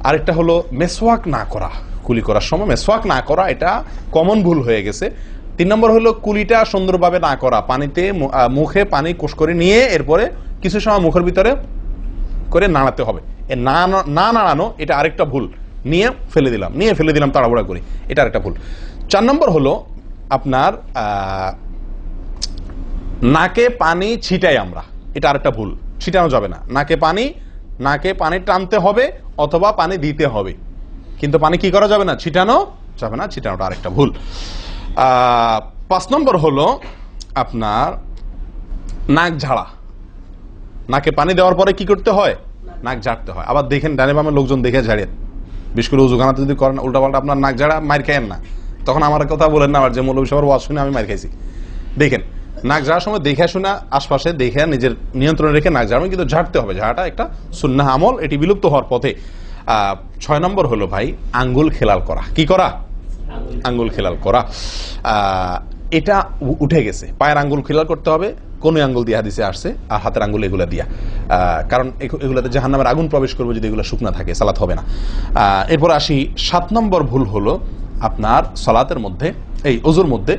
আরেকটা হলো মেসওয়াক না করা, কুলি করার সময় মেসওয়াক না করা, এটা কমন ভুল হয়ে গেছে। 3 নম্বর হলো কুলিটা সুন্দরভাবে না করা, পানিতে মুখে পানি কোষ করে নিয়ে এরপরে কিছু সময় মুখের ভিতরে করে নাড়াতে হবে। না নাড়ানো, এটা আরেকটা ভুল। নিয়ে ফেলে দিলাম তাড়াহুড়া করে, এটা আরেকটা ভুল। 4 নম্বর হলো আপনার নাকে পানি ছিটাই আমরা, এটা আরেকটা ভুল। ছিটানো যাবে না নাকে পানি টানতে হবে অথবা পানি দিতে হবে, কিন্তু পানি কি করা যাবে না? ছিটানো যাবে না, ছিটানোটা আরেকটা ভুল। 5 নম্বর হলো আপনার নাক ঝাড়া। নাকে পানি দেওয়ার পরে কি করতে হয়? নাক ঝাড়তে হয়। আবার দেখেন ডানে বামে লোকজন দেখে ঝাড়েন, বিশেষ করে উজুখানাতে যদি করেন উল্টাপাল্টা, আপনার নাক ঝাড়া মার খায়েন না, তখন আমার কথা বলেন না, আমার যে মৌলভী সাহেবের ওয়াজ শুনে আমি মার খাইছি। দেখেন, নাক ঝাড়ার সময় দেখে শোনা, আশপাশে দেখে নিজের নিয়ন্ত্রণে রেখে নাক ঝাড়ানো, কিন্তু ঝাড়তে হবে। ঝাড়াটা একটা সুন্নাহ আমল, এটি বিলুপ্ত হওয়ার পথে। 6 নম্বর হলো ভাই আঙ্গুল খেলাল করা। কি করা? আঙ্গুল খেলাল করা। এটা উঠে গেছে, পায়ের আঙ্গুল খেলাল করতে হবে। কোন আঙ্গুল দিয়ে হাদিসে আসছে, আর হাতের আঙ্গুল এগুলা দিয়া, কারণ এগুলাতে জাহান্নামের আগুন প্রবেশ করবে যদি এগুলো শুকনা থাকে, সালাত হবে না। এরপর আসি 7 নম্বর ভুল হলো আপনার সালাতের মধ্যে, এই ওযুর মধ্যে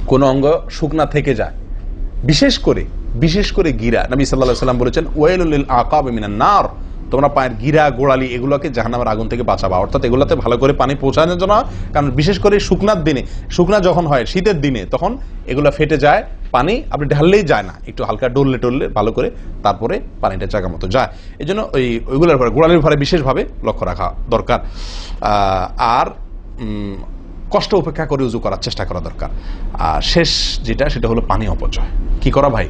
কোন অঙ্গ শুকনা থেকে যায়, বিশেষ করে গিরা। নবী সাল্লাল্লাহু আলাইহি ওয়াসাল্লাম বলেছেন ওয়াইলুল লিল আকাবি মিনান নার, তোমরা পায়ের গিরা গোড়ালি এগুলোকে জাহান্নামের আগুন থেকে বাঁচাবা, অর্থাৎ এগুলোতে ভালো করে পানি পৌঁছানোর জন্য। কারণ বিশেষ করে শুকনার দিনে, শুকনা যখন হয় শীতের দিনে, তখন এগুলো ফেটে যায়, পানি আপনি ঢাললেই যায় না, একটু হালকা ডললে টললে ভালো করে তারপরে পানিটা জায়গা মতো যায়। এই জন্য ওইগুলোর পরে গোড়ালির পরে বিশেষভাবে লক্ষ্য রাখা দরকার। আর কষ্ট উপেক্ষা করে উজু করার চেষ্টা করা দরকার। আর শেষ যেটা, সেটা হলো পানি অপচয়। কি করা ভাই?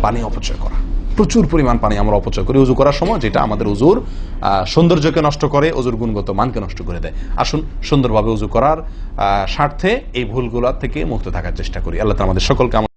পানি অপচয় করা। প্রচুর পরিমাণ পানি আমরা অপচয় করি উজু করার সময়, যেটা আমাদের উজুর সৌন্দর্যকে নষ্ট করে, উজুর গুণগত মানকে নষ্ট করে দেয়। আসুন সুন্দরভাবে উজু করার স্বার্থে এই ভুলগুলো থেকে মুক্ত থাকার চেষ্টা করি। আল্লাহ তাআলা আমাদের সকলকে